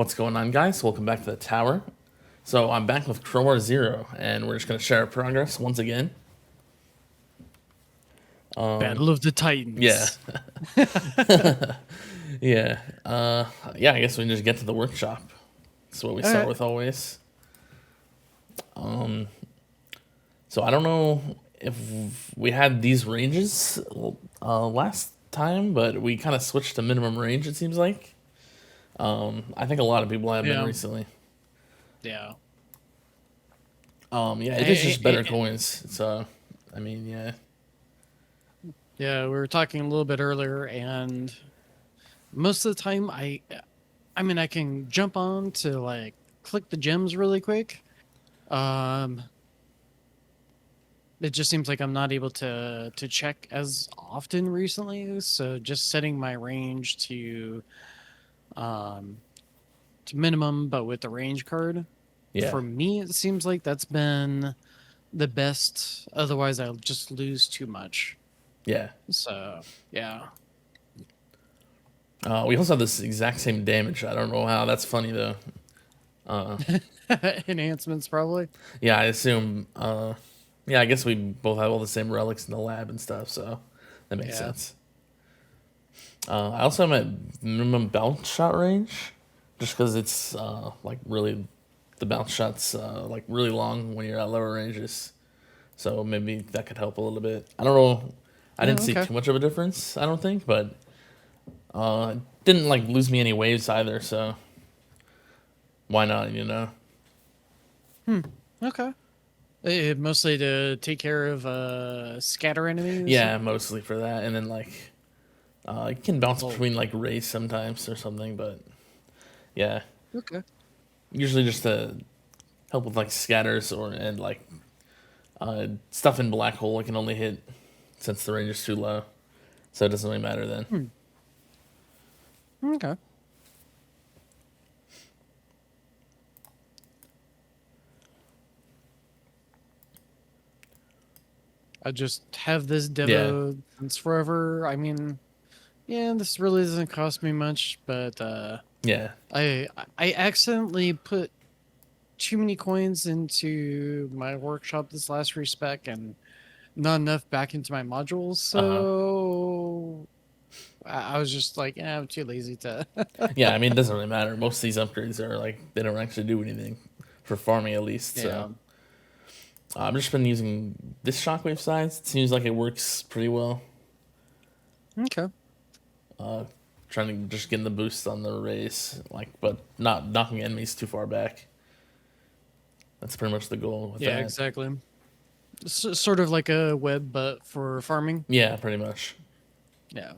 What's going on, guys? Welcome back to the tower. So I'm back with Crowbarzero, and we're just going to share our progress once again. Battle of the Yeah, Titans. yeah, yeah. I guess we can just get to the workshop. That's what we All start right. with always. So I don't know if we had these ranges last time, but we kind of switched to minimum range. It seems like. I think a lot of people have been Yeah. recently. Yeah. Yeah, it is I, just I, better I- coins. So, I mean, yeah, yeah, we were talking a little bit earlier, and most of the time, I mean, I can jump on to like click the gems really quick. Um, it just seems like I'm not able to check as often recently. So just setting my range um to minimum, but with the range card, yeah, for me, it seems like that's been the best. Otherwise, I'll just lose too much. yeah. So yeah. We also have this exact same damage. I don't know how. That's funny though. Uh, Enhancements probably. yeah, I assume. Yeah, I guess we both have all the same relics in the lab and stuff, so that makes Yeah. sense. I also am at minimum bounce shot range, just because it's like really the bounce shots like really long when you're at lower ranges. So maybe that could help a little bit. I don't know. I didn't Oh, see okay. too much of a difference. I don't think, but it didn't like lose me any waves either. So why not? You know. Hmm. Okay. Mostly to take care of scatter enemies. Yeah, mostly for that, and then like you can bounce Oh, between like rays sometimes or something, but yeah, okay. usually just to help with like scatters or and like stuff in black hole. I can only hit since the range is too low, so it doesn't really matter then. Hmm. Okay. I just have this Yeah, Devo since forever. I mean, yeah, this really doesn't cost me much, but yeah, I I accidentally put too many coins into my workshop this last respec and not enough back into my modules, uh huh. so I was just like, I'm too lazy to. Yeah, I mean it doesn't really matter. Most of these upgrades are like they don't actually do anything for farming at least. So Yeah. I've just been using this shockwave size. It seems like it works pretty well. Okay. Uh, Trying to just get the boost on the race, like, but not knocking enemies too far back. That's pretty much the goal with Yeah, that. exactly. Sort of like a web, but for farming. Yeah, pretty much. Yeah.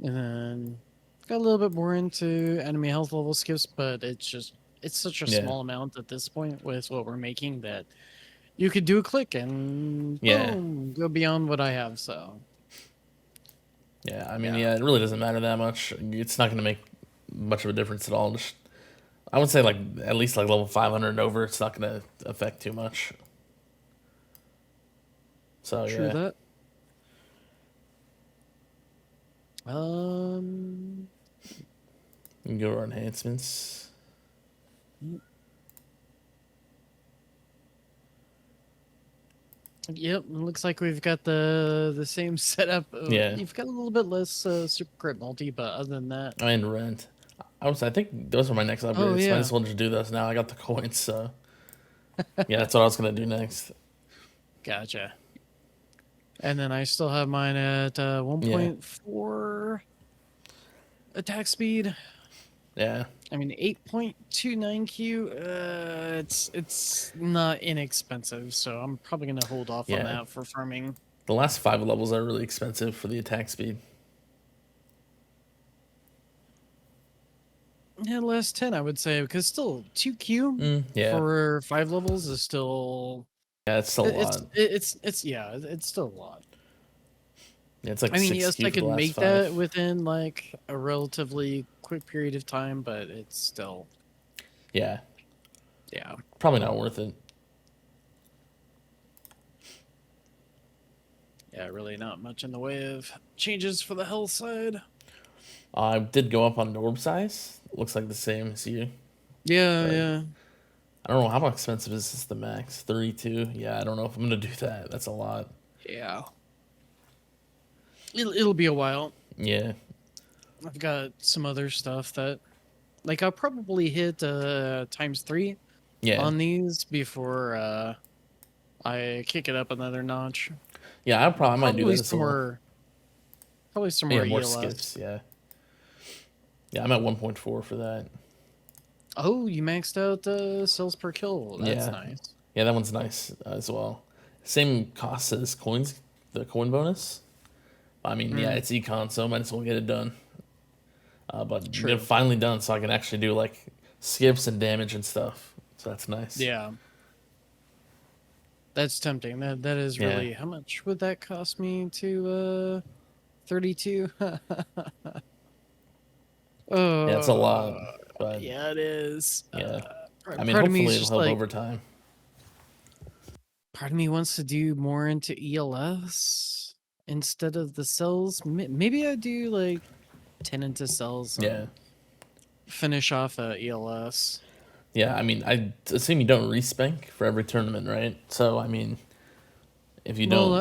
And then got a little bit more into enemy health level skips, but it's such a Yeah, small amount at this point with what we're making that you could do a click and yeah, boom, go beyond what I have. So yeah. I mean, yeah. yeah, it really doesn't matter that much. It's not going to make much of a difference at all. Just, I would say, like, at least like level 500 and over, it's not going to affect too much. So, True yeah. that. Um You can go to our enhancements. Yep, it looks like we've got the same setup. Yeah, You've got a little bit less super crit multi, but other than that, and rent. I think those are my next oh upgrades. Might yeah, as well just do those now. I got the coins, so yeah, that's what I was going to do next. gotcha. And then I still have mine at Yeah, 1.4 attack speed. yeah. I mean 8.29 Q. It's not inexpensive, so I'm probably gonna hold off on Yeah, that for farming. the last 5 levels are really expensive for the attack speed. Yeah, last 10 I would say because still 2Q Yeah, for 5 levels is still yeah, it's still a lot. it's yeah, it's still a lot. Yeah, it's like I mean, six yes, Q I for the could last make five. that within like a relatively quick period of time, but it's still, Yeah, yeah. probably not worth it. Yeah, really not much in the way of changes for the health side. I did go up on orb size. Looks like the same as you, Yeah, but yeah, I don't know how expensive is this the max. 32. Yeah, I don't know if I'm gonna do that. That's a lot. yeah. It'll be a while. Yeah, I've got some other stuff that, like, I'll probably hit times 3 yeah, on these before I kick it up another notch. yeah. I might do Probably that as well. somewhere, probably Yeah, somewhere more ELS. skips. Yeah, yeah. I'm at 1.4 for that. Oh, you maxed out cells per kill. That's Yeah, nice. yeah. That one's nice as well. Same cost as coins, the coin bonus. I mean, yeah, Mm, it's econ, so might as well get it done. But they're true. finally done, so I can actually do like skips and damage and stuff. So that's nice. Yeah, that's tempting. That is Yeah, really. How much would that cost me to 32? yeah, it's a lot, uh, but yeah, it is. yeah. I mean, Part of me hopefully is it'll just help like, over time. part of me wants to do more into ELS instead of the cells. Maybe I do like 10 into cells Yeah, and finish off ELS. yeah. I mean, I assume you don't respank for every tournament, right? So I mean, if you Well, don't,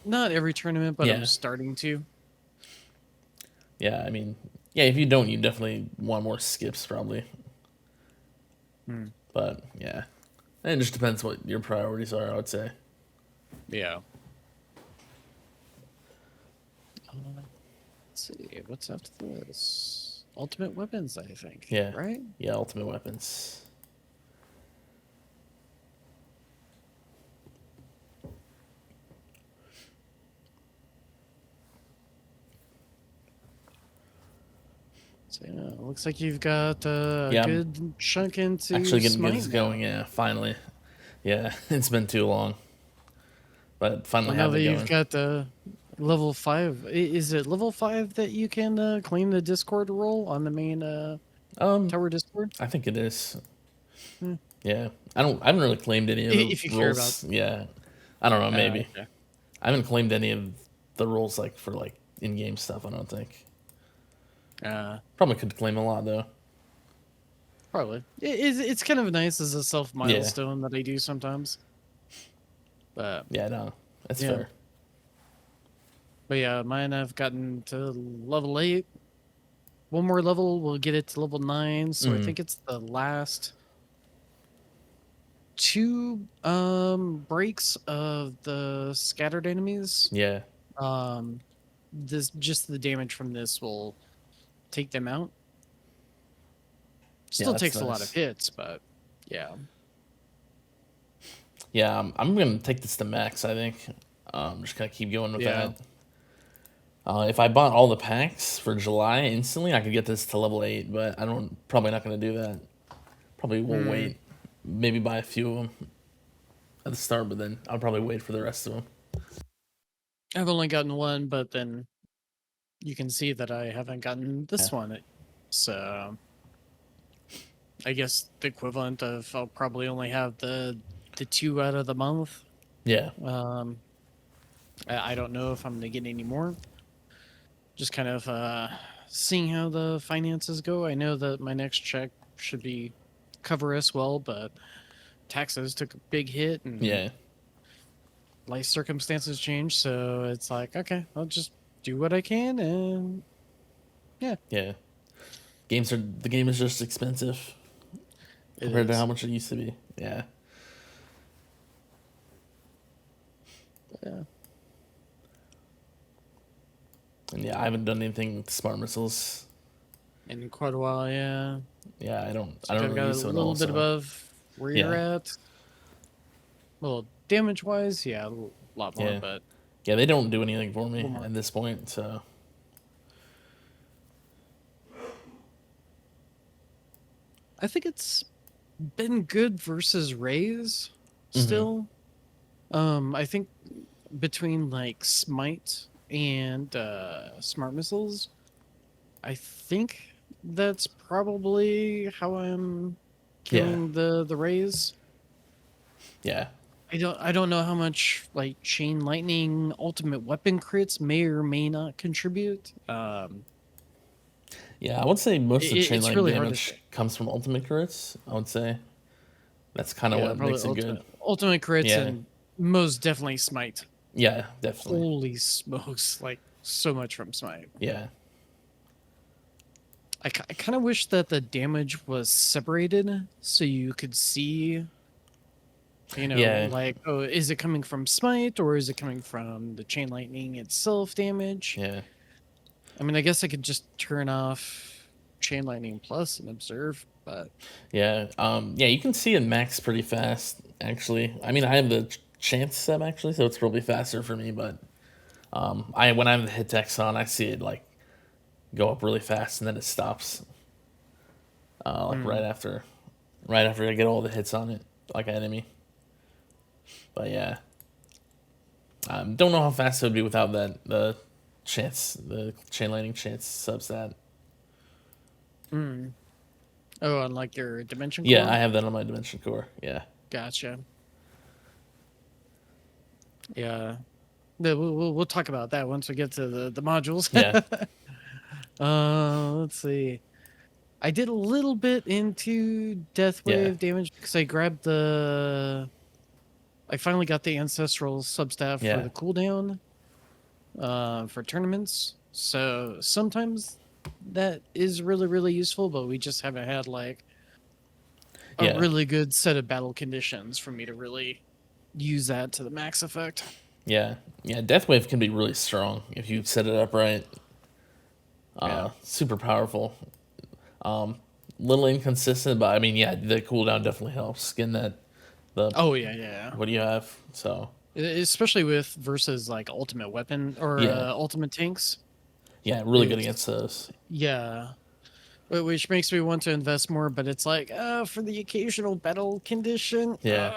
not every tournament, but I'm yeah, starting to. yeah. I mean, yeah. If you don't, you definitely want more skips probably. Hmm. But yeah, it just depends what your priorities are. I would say. Yeah. Let's see. What's after this? Ultimate weapons, I think. Yeah, Right? yeah. Ultimate weapons. So yeah, looks like you've got a Yeah, I'm good chunk into actually getting good Smite as going. now. Yeah, finally. Yeah, it's been too long, but I finally know have that it you've going. got level 5. Is it level 5 that you can claim the Discord role on the main Um, Tower Discord? I think it is. Hmm. Yeah, I haven't really claimed any of the If you care about. roles. Yeah, I don't know. Maybe Okay. I haven't claimed any of the roles like for like in-game stuff. I don't think. Uh, Probably could claim a lot though. Probably. It's kind of nice as a self Yeah, milestone that I do sometimes. But yeah, no, that's yeah. fair. But yeah, mine I've gotten to level 8. One more level will get it to level 9. So I Mm, think it's the last 2 breaks of the scattered enemies. yeah, Um this just the damage from this will take them out. yeah, Still that's takes a lot of nice. hits, but yeah. Yeah, I'm gonna take this to max. I think. Just gonna keep going with Yeah. that. If I bought all the packs for July instantly, I could get this to level 8, but I don't. Probably not gonna do that. Probably will Hmm. wait. Maybe buy a few of them at the start, but then I'll probably wait for the rest of them. I've only gotten one, but then you can see that I haven't gotten Yeah, this one. So I guess the equivalent of I'll probably only have the 2 out of the month. yeah, Um, I don't know if I'm gonna get any more. Just kind of seeing how the finances go. I know that my next check should be cover us well, but taxes took a big hit and yeah, life circumstances changed. So it's like, okay, I'll just do what I can, and yeah, yeah. The game is just expensive it compared to how is. much it used to be. Yeah, Yeah. and yeah, I haven't done anything with smart missiles. In quite a while, yeah. Yeah, I So don't I've really got a use them at all. little bit So above where you're yeah, at. Well, damage wise, yeah, a lot more, yeah, but yeah. They don't do anything for a me little more. at this point. So I think it's been good versus Rays hmm, still. I think between like Smite and Smart Missiles, I think that's probably how I'm yeah, killing the Rays. yeah, I don't know how much like chain lightning ultimate weapon crits may or may not contribute. Yeah, I would say most of the chain It's lightning really hard to say. damage comes from ultimate crits. I would say that's kind of Yeah, what probably makes it good. ultimate crits Yeah, and most definitely smite. yeah, definitely. Holy smokes, like so much from smite. Yeah, I kind of wish that the damage was separated so you could see, yeah, like, oh, is it coming from smite or is it coming from the chain lightning itself damage? yeah, I mean, I guess I could just turn off chain lightning plus and observe, but yeah. Yeah, you can see it max pretty fast. Actually, I mean, I have the chance sub actually, so it's probably faster for me. But I when I have the hit text on, I see it like go up really fast and then it stops. Like hmm. right after I get all the hits on it, like an enemy. But yeah, don't know how fast it would be without the chain lightning chance substat. Hmm. Oh, on like your dimension Yeah, I core? have that on my dimension core. Yeah, Gotcha. Yeah. We'll talk about that once we get to the modules. yeah, Let's see. I did a little bit into death yeah, wave damage because I finally got the ancestral substaff for yeah, the cooldown for tournaments. So sometimes that is really, really useful, but we just haven't had like a yeah, really good set of battle conditions for me to really use that to the max effect. yeah, yeah. Death wave can be really strong if you set it up right. Yeah. Super powerful. Little inconsistent, but I mean, yeah, the cooldown definitely helps. Getting that the Oh yeah, yeah. what do you have? So Especially with versus like ultimate weapon or yeah, ultimate tanks. yeah, really good It's against those. yeah. Which makes me want to invest more, but it's like, for the occasional battle condition. Yeah,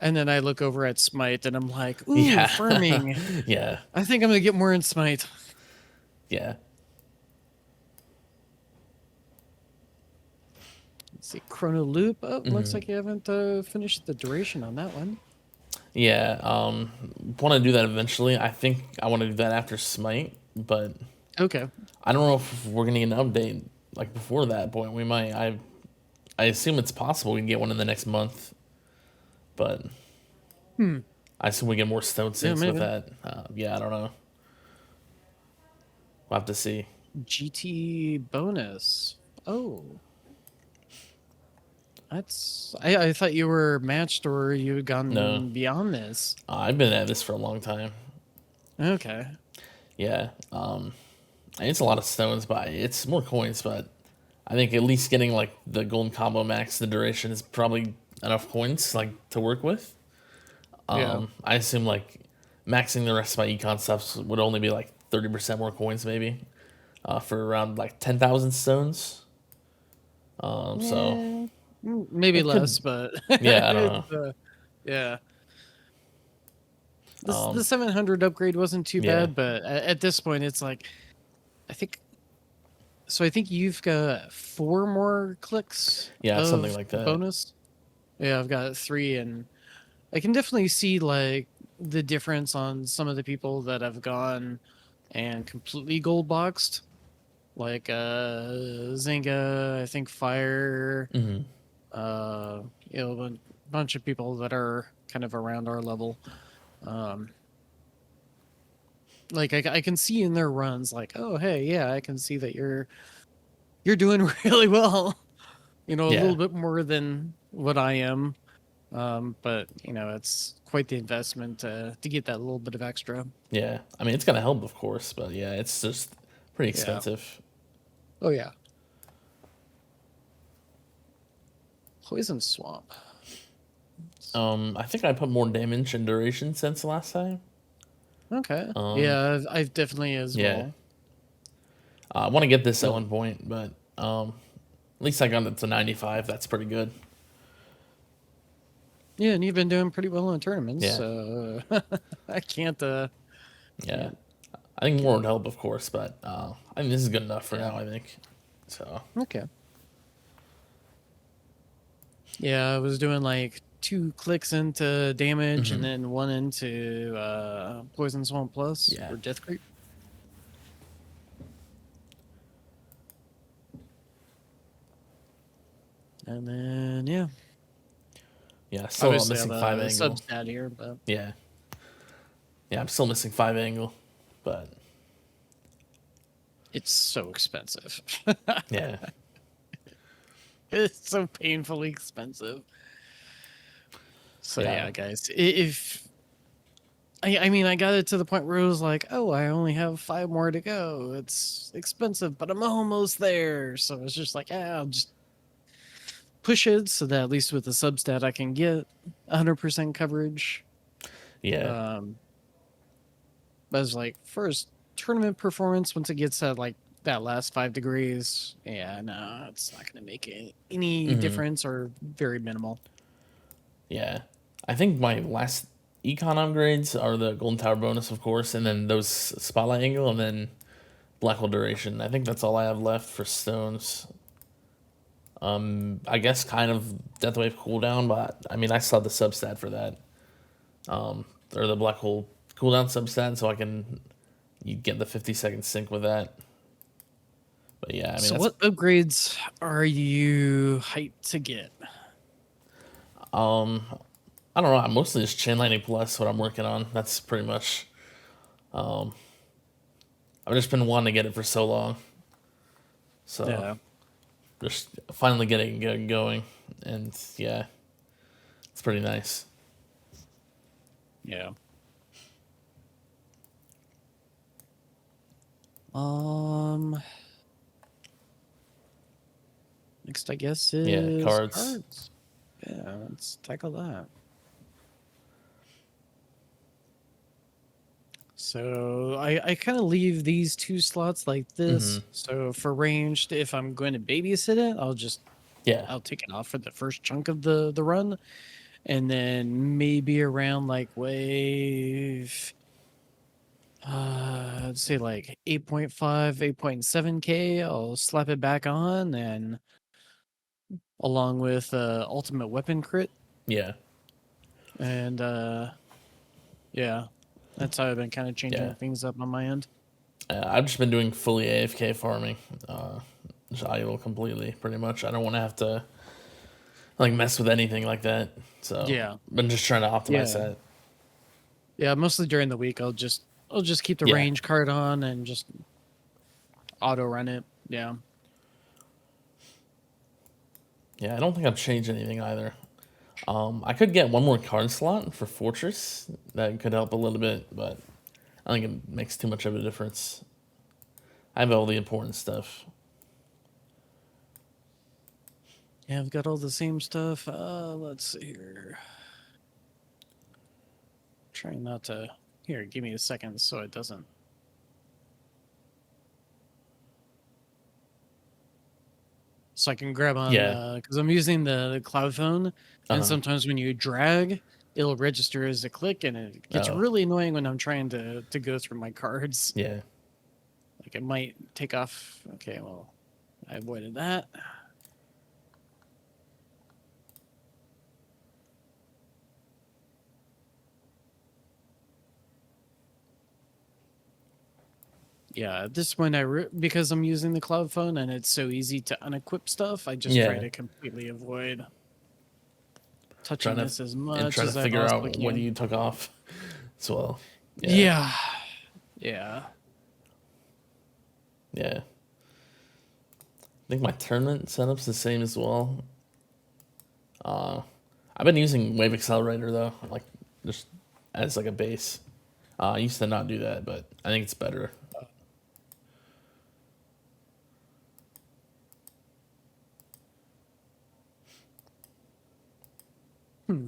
And then I look over at Smite and I'm like, ooh, yeah, farming. yeah, I think I'm gonna get more in Smite. yeah, Let's see, Chrono Loop. Oh, looks like you haven't finished the duration on that one. yeah. Want to do that eventually. I think I want to do that after Smite, but Okay. I don't know if we're gonna get an update like before that point. We might. I assume it's possible we can get one in the next month, but Hmm. I assume we get more stone Yeah, sinks with maybe. that. Yeah, I don't know. We'll have to see. GT bonus. Oh, I thought you were matched or you had No, gone beyond this. I've been at this for a long time. Okay. Yeah, it's a lot of stones, but it's more coins. But I think at least getting like the golden combo max, the duration is probably enough coins like to work with. Yeah. I assume like maxing the rest of my econ stuff would only be like 30% more coins, maybe, for around like 10,000 stones. So Yeah. Maybe it less, could, but yeah, I don't know. yeah. The Um, 700 upgrade wasn't too yeah, bad, but at this point, it's like I think so. I think you've got 4 more clicks yeah, something of like that. bonus. Yeah, I've got 3, and I can definitely see like the difference on some of the people that have gone and completely gold boxed, like Zynga, I think Fire, Hmm. uh, a bunch of people that are kind of around our level. Um, like I can see in their runs, like, oh hey, yeah, I can see that you're doing really well. A Yeah, little bit more than what I am. But it's quite the investment to get that little bit of extra. yeah. I mean, it's gonna help, of course, but yeah, it's just pretty Yeah. expensive. Oh yeah. Poison swamp. I think I put more damage and duration since last time. Okay. Um, Yeah, I've definitely as yeah, well. I want to get this at You'll, one point, but at least I got it to 95. That's pretty good. yeah, and you've been doing pretty well in tournaments, Yeah, so I can't yeah. can't I think more can't would help, of course, but I think this is good enough for yeah. now. I think so. Okay. Yeah, I was doing like 2 clicks into damage and Hmm. then one into Poison Swamp Plus Yeah. or Death Creep. And then, yeah, Yeah. Still obviously I have missing five a angle. substat here, but Yeah. Yeah. I'm still missing five angle, but it's so expensive. yeah. It's so painfully expensive. So Yeah. yeah, guys, if I mean, I got it to the point where it was like, oh, I only have 5 more to go. It's expensive, but I'm almost there. So it's just like, yeah, I'll just push it so that at least with the substat I can get 100% coverage. Yeah. Um, but it's like first tournament performance once it gets at like that last 5 degrees. Yeah, no, it's not going to make any Hmm. difference or very minimal. Yeah. I think my last econ upgrades are the golden tower bonus, of course, and then those spotlight angle, and then black hole duration. I think that's all I have left for stones. I guess kind of death wave cooldown, but I mean I saw the substat for that, or the black hole cooldown substat, so I can you get the 50-second sync with that. But yeah, I mean So that's what upgrades are you hyped to get? um I don't know. I'm mostly just chain lightning plus what I'm working on. That's pretty much. I've just been wanting to get it for so long, so Yeah. just finally getting it going, and yeah, it's pretty nice. Yeah. Um, Next I guess Yeah, is cards. cards. Yeah, let's tackle that. So I kind of leave these 2 slots like Hmm. this. So for ranged, if I'm going to babysit it, Yeah, I'll take it off for the first chunk of the run, and then maybe around like wave, let's say like 8.5, 8.7K, I'll slap it back on, and along with ultimate weapon crit, yeah, and yeah, that's how I've been kind of yeah. changing things up on my end. I've just been doing fully AFK farming, just idle completely, pretty much. I don't want to have to like mess with anything like that, so Yeah, I've been just trying to optimize yeah, that. yeah. Mostly during the week, I'll just keep the Yeah, range card on and just auto run it. Yeah. yeah. I don't think I've changed anything either. I could get one more card slot for Fortress. That could help a little bit, but I think it makes too much of a difference. I have all the important stuff. Yeah, I've got all the same stuff. Let's see here. Trying not to. Here, give me a second so it doesn't. So I can grab on Yeah. because I'm using the cloud phone, Uh and huh. sometimes when you drag, it'll register as a click, and it gets Oh. really annoying when I'm trying to go through my cards. Yeah. Like it might take off. Okay, well, I avoided that. Yeah, at this point, because I'm using the cloud phone and it's so easy to unequip stuff, I just try Yeah. to completely avoid touching Trying to this as much trying to as I figure possibly out what can. you took off as well. Yeah. Yeah, yeah. Yeah. I think my tournament setup's the same as well. Uh, I've been using Wave Accelerator though, like just as like a base. I used to not do that, but I think it's better. Hmm.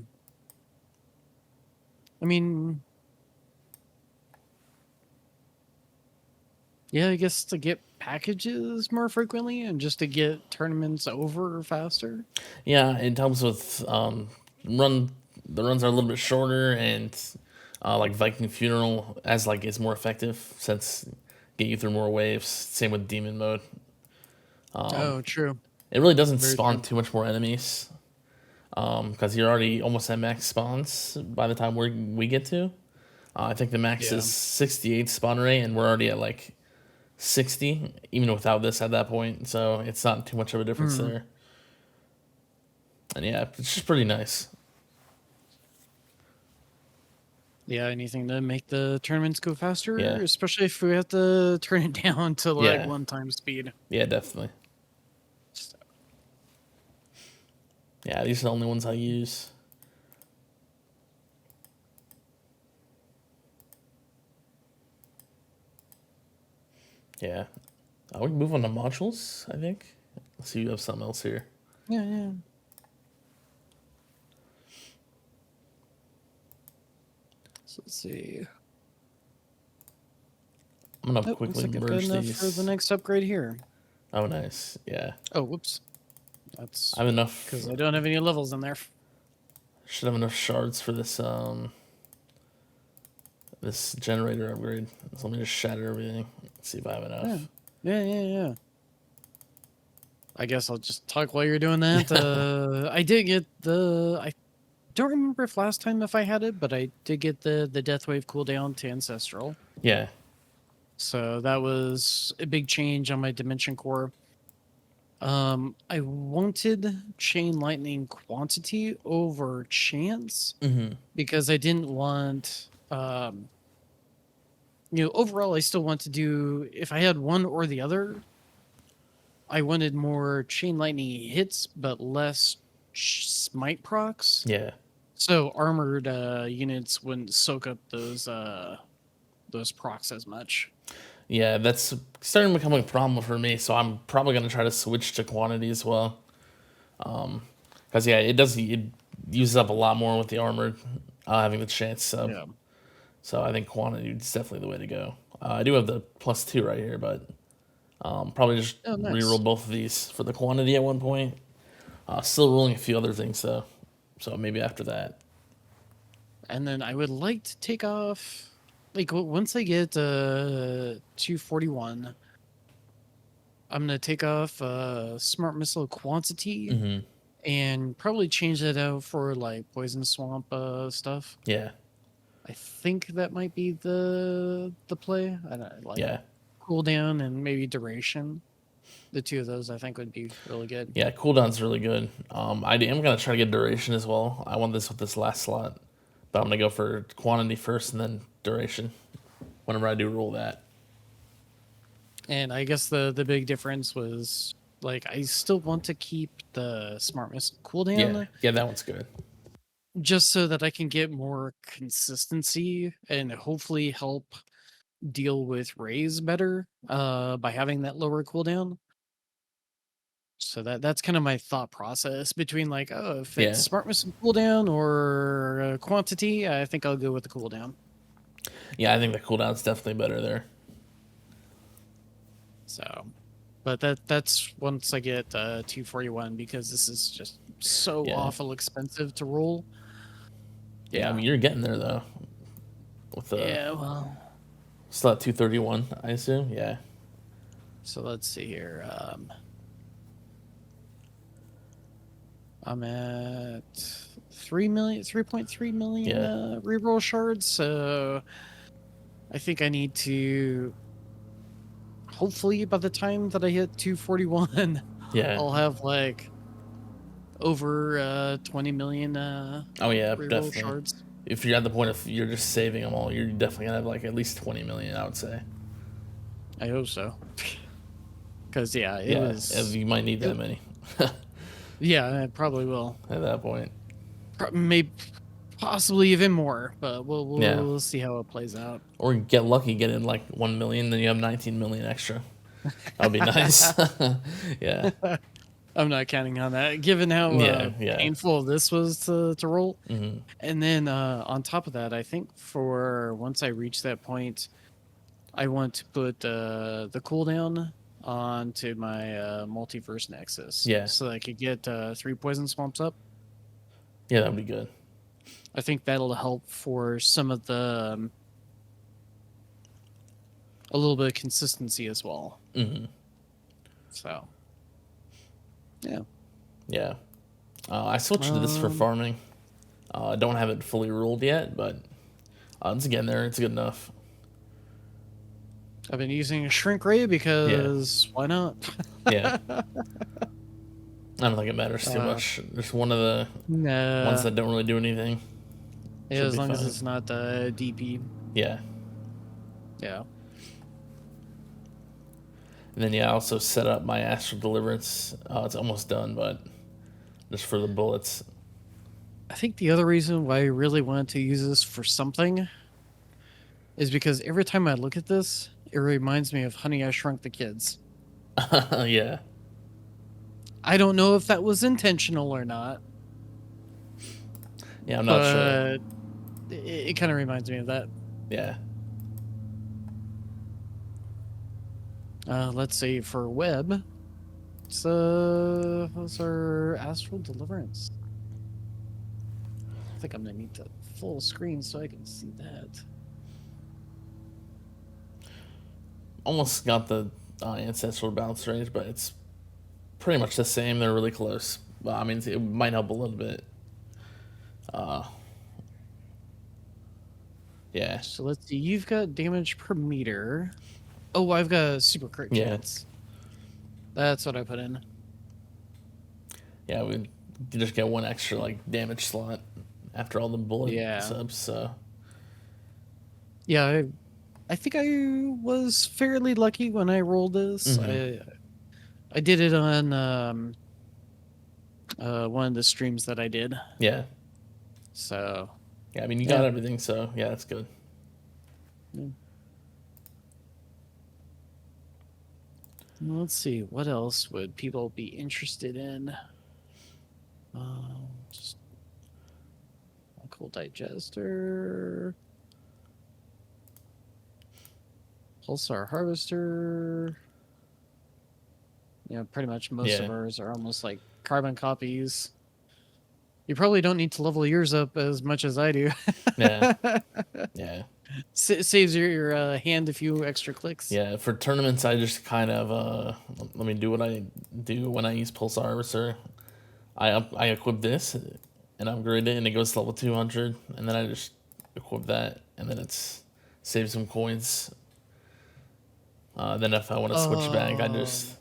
I mean, yeah, I guess to get packages more frequently and just to get tournaments over faster. Yeah, it helps with run. The runs are a little bit shorter, and like Viking Funeral as like is more effective since get you through more waves. Same with Demon mode. Oh, true. It really doesn't Very spawn true. too much more enemies. because you're already almost at max spawns by the time we get to. I think the max Yeah. is 68 spawn rate, and we're already at like 60, even without this at that point. So it's not too much of a difference Mm. there. And yeah, it's just pretty nice. Yeah, anything to make the tournaments go faster, Yeah, especially if we have to turn it down to like yeah, 1 time speed. yeah, definitely. So, Yeah, these are the only ones I use. Yeah. We can move on to modules, I think. Let's see, you have something else here. yeah, yeah. So let's see. I'm gonna Nope, looks quickly like I've got merge enough for the these. next upgrade here. Oh, nice. Yeah. Oh, whoops. I That's have enough. because I don't have any levels in there. Should have enough shards for this this generator upgrade. So let me just shatter everything. See if I have Yeah, enough. yeah. I guess I'll just talk while you're doing that. I did get I don't remember if last time if I had it, but I did get the Death Wave cooldown to Ancestral. Yeah. So that was a big change on my Dimension Core. I wanted Chain Lightning quantity over chance Mm-hmm. because I didn't want overall I still want to do, if I had one or the other, I wanted more Chain Lightning hits but less smite procs. Yeah. So armored units wouldn't soak up those procs as much. Yeah, that's starting to become a problem for me. So I'm probably gonna try to switch to quantity as well. Because yeah, it uses up a lot more with the armored having the chance sub. Yeah. So I think quantity is definitely the way to go. I do have the +2 right here, but probably just Oh, nice. reroll both of these for the quantity at one point. Still rolling a few other things though, so maybe after that. And then I would like to take off, like once I get 241, I'm gonna take off smart missile quantity Mm-hmm. and probably change that out for like poison swamp stuff. Yeah, I think that might be the play. I don't like yeah, cooldown and maybe duration. The two of those I think would be really good. yeah. Cooldown's really good. I am gonna try to get duration as well. I want this with this last slot, but I'm gonna go for quantity first and then duration. Whenever I do roll that. And I guess the big difference was like I still want to keep the smart missile Yeah, cooldown yeah, that one's good. just so that I can get more consistency and hopefully help deal with raise better by having that lower cooldown. So that's kind of my thought process between like, oh, if it's Yeah, smart missile cooldown or quantity, I think I'll go with the cooldown. yeah. I think the cooldown's definitely better there. So, but that's once I get 241 because this is just so Yeah, awful expensive to roll. yeah. I mean, you're getting there though. With the Yeah, well, still at 231, I assume. Yeah, so let's see here. I'm at 3.3 million yeah, reroll shards. So I think I need to, hopefully by the time that I hit 241, yeah. I'll have like over 20 million Oh yeah, reroll definitely. shards. If you're at the point of you're just saving them all, you're definitely gonna have like at least 20 million, I would say. I hope so. Because yeah, it Yeah, was. you might need that It, many yeah, I probably will. at that point. Maybe possibly even more, but Yeah, we'll see how it plays out. or get lucky, get in like 1 million, then you have 19 million extra. That would be nice. Yeah, I'm not counting on that, given how yeah, yeah. painful this was to roll. Hmm. And then on top of that, I think for once I reach that point, I want to put the cooldown onto my multiverse nexus, Yeah, so that I could get 3 poison swamps up. yeah, that would be good. I think that'll help for some of the a little bit of consistency as well. Hmm. So, yeah. Yeah, I switched to this for Um, farming. I don't have it fully ruled yet, but it's getting there. It's good enough. I've been using a shrink ray Yeah, because why not? yeah. I don't think it matters too uh, much. Just one of the ones nah. that don't really do anything. Yeah, Should as be long as fine. it's not DP. Yeah. Yeah. And then yeah, I also set up my Astral Deliverance. It's almost done, but just for the bullets. I think the other reason why I really wanted to use this for something is because every time I look at this, it reminds me of Honey, I Shrunk the Kids. Yeah. I don't know if that was intentional or not, Yeah, I'm not sure. but it kind of reminds me of that. Yeah. Let's see, for web, what's our Astral Deliverance? I think I'm gonna need to full screen so I can see that. Almost got the ancestral bounce range, but it's pretty much the same. They're really close. Well, I mean, it might help a little bit. Yeah. So let's see, you've got damage per meter. Oh, I've got a super crit Yeah. chance. That's what I put in. Yeah, we just get one extra like damage slot after all the bullet Yeah. subs. So Yeah, I think I was fairly lucky when I rolled this. I did it on one of the streams that I did. yeah, So yeah. I mean, you yeah. got everything. So yeah, that's good. Yeah. Let's see, what else would people be interested in? Just a cool digester, pulsar harvester. Yeah, pretty much most of Yeah, ours are almost like carbon copies. You probably don't need to level yours up as much as I do. yeah, yeah, Saves your hand a few extra clicks. yeah. For tournaments, I just kind of let me do what I do when I use Pulsar Harvester. I equip this and upgrade it, and it goes to level 200, and then I just equip that, and then it's save some coins. Then if I want to switch back, I just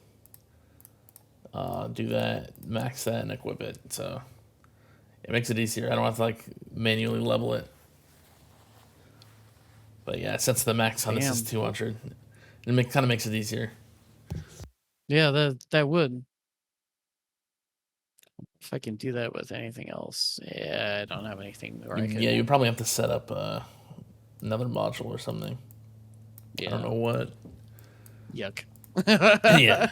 do that, max that, and equip it. So it makes it easier. I don't have to like manually level it. But yeah, since the max on this is Damn. 200, it kind of makes it easier. Yeah, that would. If I can do that with anything else. Yeah, I don't have anything where I can. Yeah, you probably have to set up another module or something. Yeah. I don't know what. Yuck. Yeah.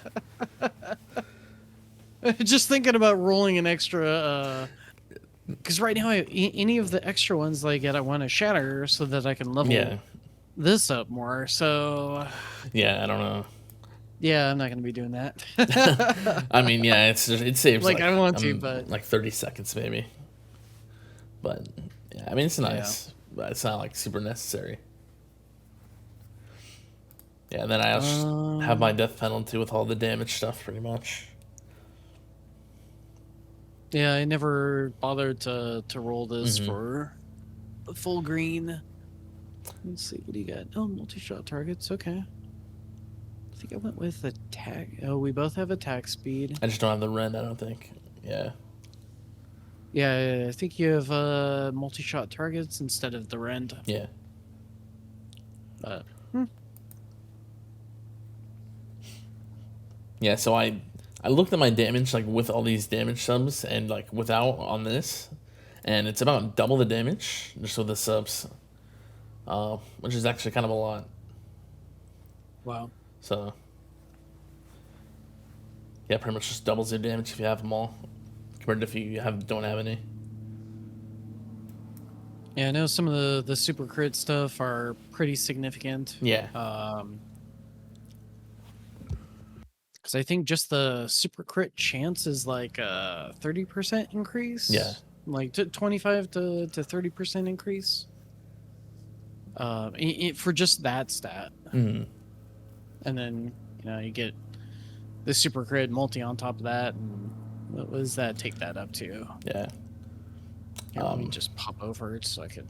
Just thinking about rolling an extra because right now any of the extra ones that I get I want to shatter so that I can level this up more. So yeah, I don't know. yeah, I'm not gonna be doing that. I mean, yeah, it saves like I want to, but like 30 seconds maybe. But yeah, I mean it's nice, but it's not like super necessary. Yeah, and then I just have my death penalty with all the damage stuff pretty much. Yeah, I never bothered to roll this for the full green. Let's see, what do you got? Oh, multi-shot targets. Okay. I think I went with attack. Oh, we both have attack speed. I just don't have the rend, I don't think. Yeah. Yeah, I think you have multi-shot targets instead of the rend. Yeah. But Yeah, so I looked at my damage like with all these damage subs and like without on this, and it's about double the damage just with the subs, which is actually kind of a lot. wow. So yeah, pretty much just doubles your damage if you have them all, compared to if you don't have any. Yeah, I know some of the super crit stuff are pretty significant. Yeah. Because I think just the super crit chance is like a 30% increase. Yeah. Like 25 to 30% increase. For just that stat. Mm-hmm. And then you get the super crit multi on top of that, and What was that? Take that up to. Yeah. Here, let me just pop over it so I could.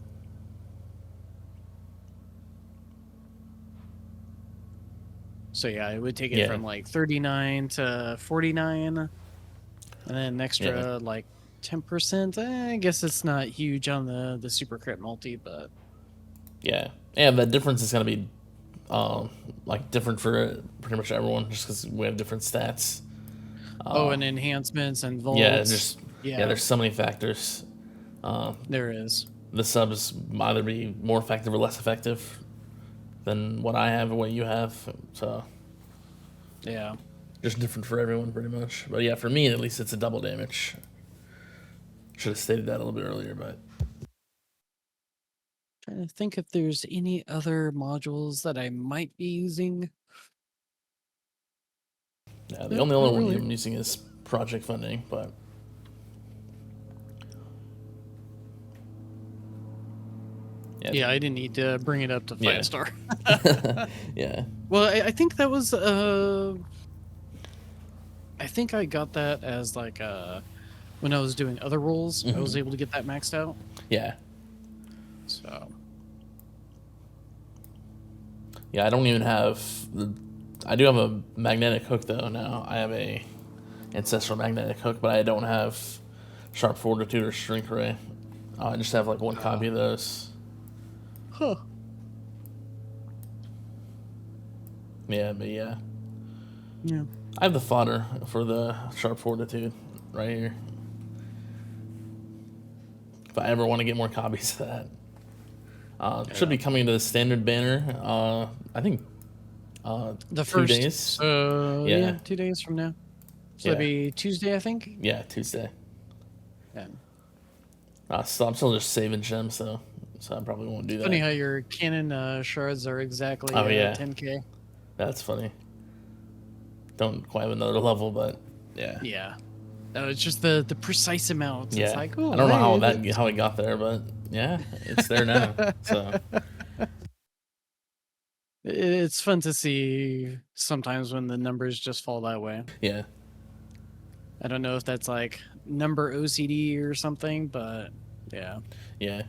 So yeah, it would take it from like 39 to 49, and then an extra like 10%. I guess it's not huge on the super crit multi, but yeah, the difference is gonna be like different for pretty much everyone, just because we have different stats. And enhancements and volts. Yeah, there's so many factors. There is. The subs either be more effective or less effective than what I have and what you have. So yeah, just different for everyone pretty much. But yeah, for me at least it's a double damage. Should have stated that a little bit earlier, but trying to think if there's any other modules that I might be using. yeah, the only other one I'm using is project funding, but yeah, I didn't need to bring it up to 5-star. Yeah. Well, I think that was I think I got that as like when I was doing other roles, I was able to get that maxed out. Yeah. So. Yeah, I don't even have I do have a magnetic hook though now. I have a ancestral magnetic hook, but I don't have sharp fortitude or shrink ray. I just have like one copy of those. Huh. Yeah, but yeah. Yeah. I have the fodder for the sharp fortitude right here. If I ever want to get more copies of that. Should be coming to the standard banner. I think the 2 first days. So yeah, 2 days from now. So that'd be Tuesday, I think. Yeah, Tuesday. Yeah. So I'm still just saving gems though, so I probably won't do that. Funny how your cannon shards are exactly 10k. That's funny. Don't quite have another level, but yeah. Yeah. No, it's just the precise amount. Yeah. It's like, oh, I don't know how it got there, but yeah, it's there now. So it's fun to see sometimes when the numbers just fall that way. Yeah. I don't know if that's like number OCD or something, but yeah. Yeah.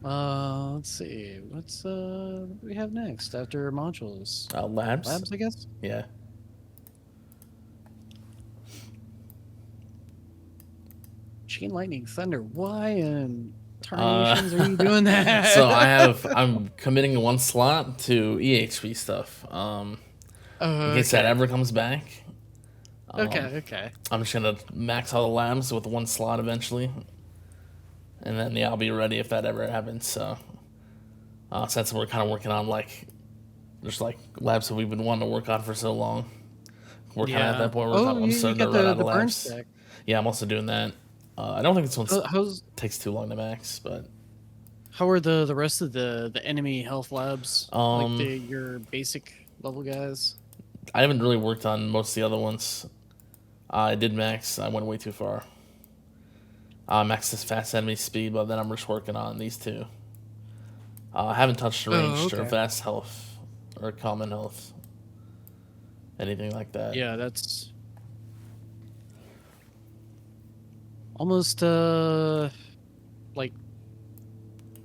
Let's see. What do we have next after modules? Labs. Labs, I guess. Yeah. Chain Lightning Thunder. Why in tarnations are you doing that? So I'm committing one slot to EHP stuff. In case that ever comes back. Okay. I'm just gonna max all the labs with one slot eventually, and then I'll be ready if that ever happens. So, since we're kind of working on like, just like labs that we've been wanting to work on for so long, we're kind of at that point where I'm starting to run out of labs. Yeah, I'm also doing that. I don't think this one takes too long to max, but how are the rest of the enemy health labs? Like your basic level guys? I haven't really worked on most of the other ones. I did max. I went way too far. Max this fast enemy speed, but then I'm just working on these two. I haven't touched ranged or fast health or common health. Anything like that. Yeah, that's almost like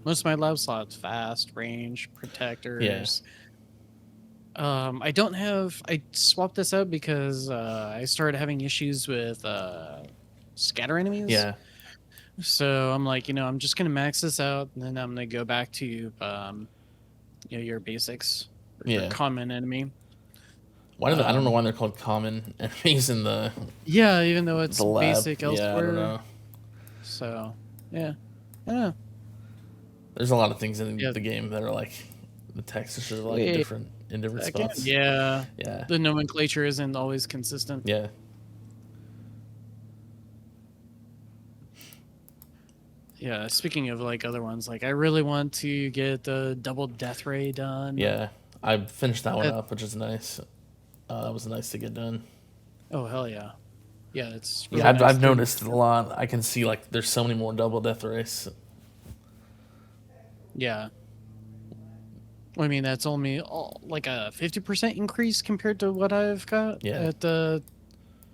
most of my lab slots: fast, range, protectors. Yeah. I swapped this out because I started having issues with scatter enemies. Yeah. So I'm like, I'm just gonna max this out, and then I'm gonna go back to your basics, your common enemy. Why I don't know why they're called common enemies in the even though it's basic elsewhere. Yeah, I don't know. So yeah, I don't know. There's a lot of things in the game that are like the text is like different in different spots. Yeah. Yeah. The nomenclature isn't always consistent. Yeah. Yeah, speaking of like other ones, like I really want to get the double death ray done. Yeah, I finished that one up, which is nice. That was nice to get done. Oh hell yeah, yeah, it's really I've noticed it a lot. I can see like there's so many more double death rays. Yeah. I mean, that's only like a 50% increase compared to what I've got at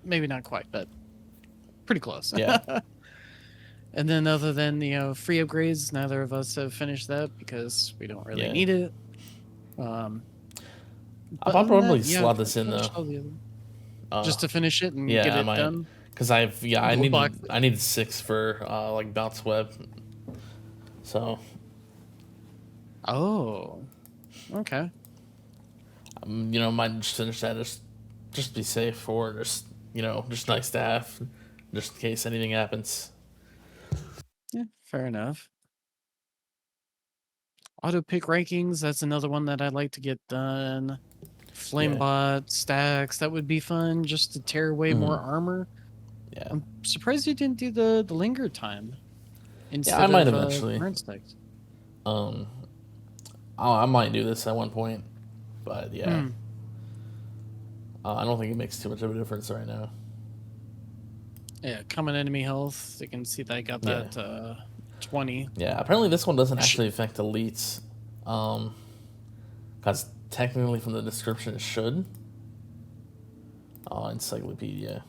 maybe not quite, but pretty close. Yeah. And then other than, free upgrades, neither of us have finished that because we don't really Yeah. need it. Um, I'll but other than probably that, yeah, slot I've this in though. finished all the other, Uh, just to finish it and get yeah, I it might, done. cause I Gold box. needed 6 for like bounce web, so Oh, okay. might just finish that just be safe, or just just nice to have, just in case anything happens. Yeah, fair enough. Auto pick rankings, that's another one that I'd like to get done. Yeah. Flamebot stacks, that would be fun just to tear away more Mhm. armor. Yeah. I'm surprised you didn't do the linger time Yeah, I instead might of eventually. current stacks. Um, I might do this at one point, but yeah, Hmm. I don't think it makes too much of a difference right now. Yeah, common enemy health. You can see that I got Yeah. that 20. Yeah. Apparently, this one doesn't Sh- actually affect elites, because technically, from the description, it should. Encyclopedia.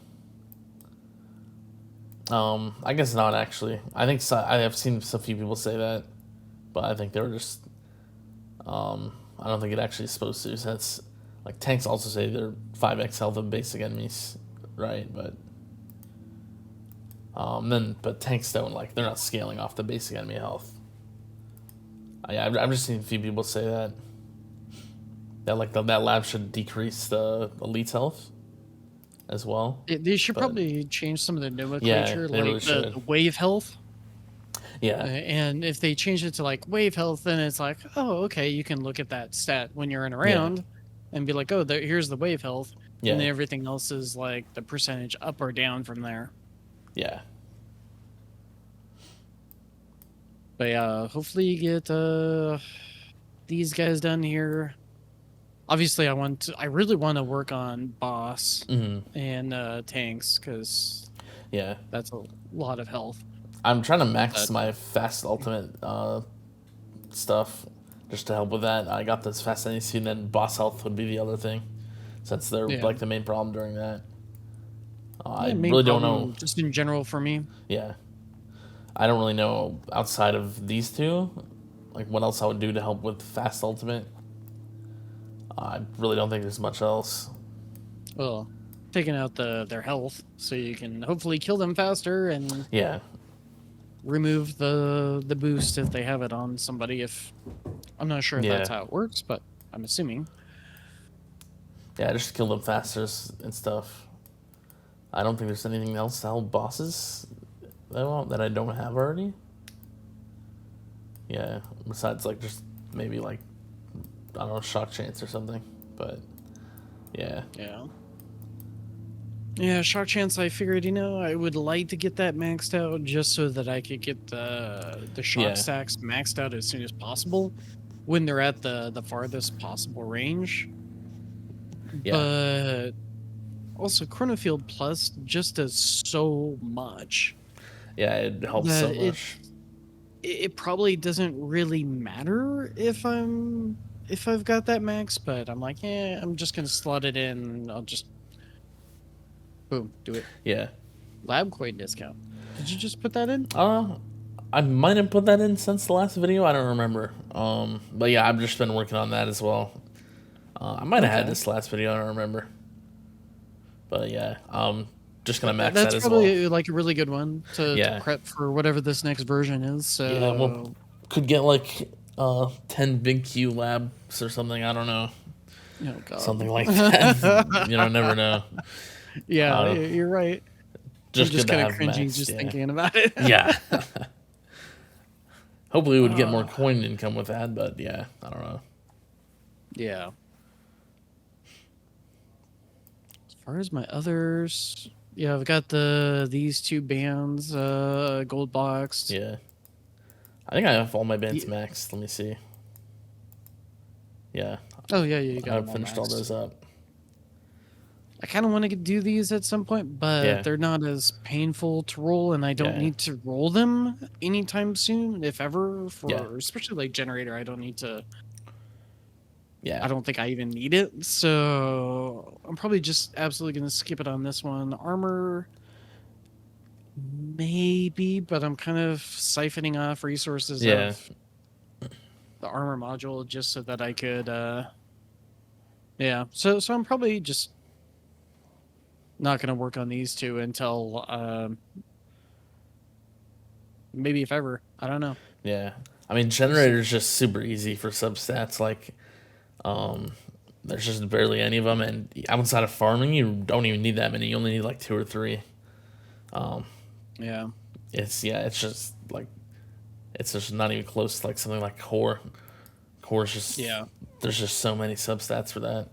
I guess not actually. I think I have seen a few people say that, but I think they were just. I don't think it actually is supposed to. So that's like tanks also say they're 5x health of basic enemies, right? But tanks don't, like, they're not scaling off the basic enemy health. I've just seen a few people say that like that lab should decrease the elite's health as well. They should But probably change some of the yeah, nomenclature, they really like should. the wave health. Yeah, And if they change it to like wave health, then it's like, oh, okay, you can look at that stat when you're in a yeah, round and be like, oh, here's the wave health. And then yeah, everything else is like the percentage up or down from there. yeah, But yeah, hopefully you get these guys done here. Obviously, I really want to work on boss hmm and tanks because yeah. that's a lot of health. I'm trying to max But my fast ultimate stuff just to help with that. I got this fast NEC, and then boss health would be the other thing, since they're yeah, like the main problem during that. I yeah, main really don't know. problem just in general for me. Yeah, I don't really know outside of these two, like what else I would do to help with fast ultimate. I really don't think there's much else. Well, taking out their health so you can hopefully kill them faster and Yeah, remove the boost if they have it on somebody. If I'm not sure if that's yeah, how it works, but I'm assuming. yeah. Just kill them faster and stuff. I don't think there's anything else to help bosses that I don't have already. Yeah, besides like just maybe like, I don't know, shock chance or something. But yeah, Yeah. Yeah, Shark Chance, I figured, I would like to get that maxed out just so that I could get the shock yeah, stacks maxed out as soon as possible when they're at the farthest possible range. yeah, But also Chronofield Plus just does so much yeah. It helps that so much. it probably doesn't really matter if I've got that max, but I'm like, yeah, I'm just gonna slot it in. I'll just boom, do it. Yeah. Lab coin discount. Did you just put that in? I might have put that in since the last video. I don't remember. But yeah, I've just been working on that as well. I might have had Okay. this last video. I don't remember. But yeah, just gonna max that That's as well. probably like a really good one to Yeah, prep for whatever this next version is. yeah. Well, So could get like 10 big Q labs or something. I don't know, oh god. something like that. Never know. Yeah, Uh, you're right. I'm just just good to kind of have cringing maxed. just Yeah, thinking about it. yeah. Hopefully, we would get more uh, coin income with that. But yeah, I don't know. yeah. As far as my others, yeah, I've got these two bands, gold boxed. Yeah, I think I have all my bands Ye- maxed. Let me see. Yeah, Oh yeah, yeah, you got them I've all finished all maxed. those up. I kind of want to do these at some point, but Yeah, they're not as painful to roll, and I don't yeah, need to roll them anytime soon, if ever. yeah, For especially like generator, I don't need to Yeah. I don't think I even need it, so I'm probably just absolutely gonna skip it on this one. Armor, maybe, but I'm kind of siphoning off resources out Yeah. of the armor module just so that I could, yeah. So I'm probably just not gonna work on these two until, maybe if ever. I don't know. Yeah. I mean, We'll see. generator's just super easy for substats. Like, um, there's just barely any of them, and outside of farming, you don't even need that many. You only need like two or three. Um, Yeah. it's just like it's just not even close to like something like core. Core's just Yeah. there's just so many substats for that.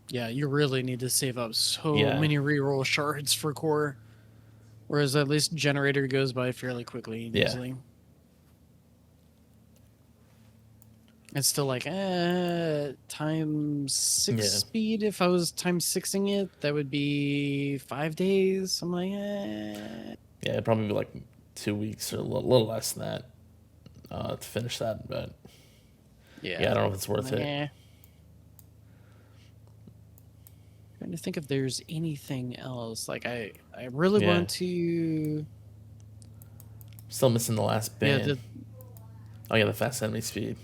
Yeah, you really need to save up so Yeah. many reroll shards for core. Whereas at least generator goes by fairly quickly and Yeah. easily. It's still like, times 6 Yeah. speed. If I was times 6ing it, that would be 5 days. I'm like, Yeah, it'd probably be like 2 weeks or a little less than that to finish that. But yeah. yeah, I don't know if it's worth it. Trying to think if there's anything else. Like I really Yeah. want to. Still missing the last Yeah, band. Oh yeah, the fast enemy speed.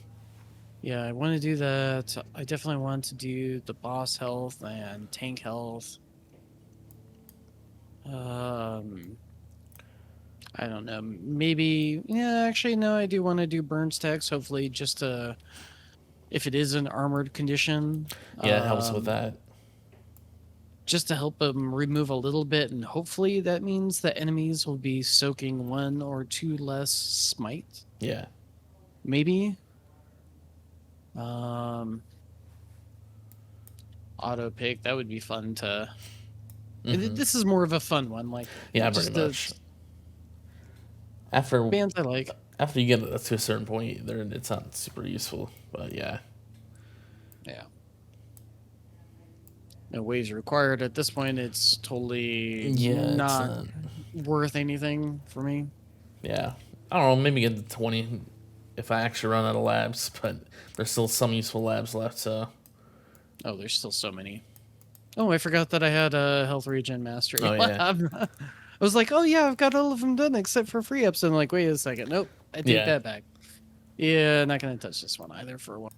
yeah, I want to do that. I definitely want to do the boss health and tank health. I don't know. Maybe, yeah, actually, no, I do want to do burn stacks. Hopefully, just if it is an armored condition, Yeah, it helps with that. just to help them remove a little bit, and hopefully that means that enemies will be soaking 1 or 2 less smite. Yeah. Maybe. Auto pick, that would be fun to. This is more of a fun one, like Yeah, just pretty much. After bands I like. after you get to a certain point, it's not super useful. But yeah. Yeah. No waves required at this point. It's totally not worth anything for me. Yeah, I don't know. Maybe get to 20 if I actually run out of labs, but there's still some useful labs left. So. Oh, there's still so many. Oh, I forgot that I had a health regen mastery. Oh yeah. I was like, oh yeah, I've got all of them done except for free ups. And I'm like, wait a second. Nope, I take that back. Yeah, not gonna touch this one either for a while.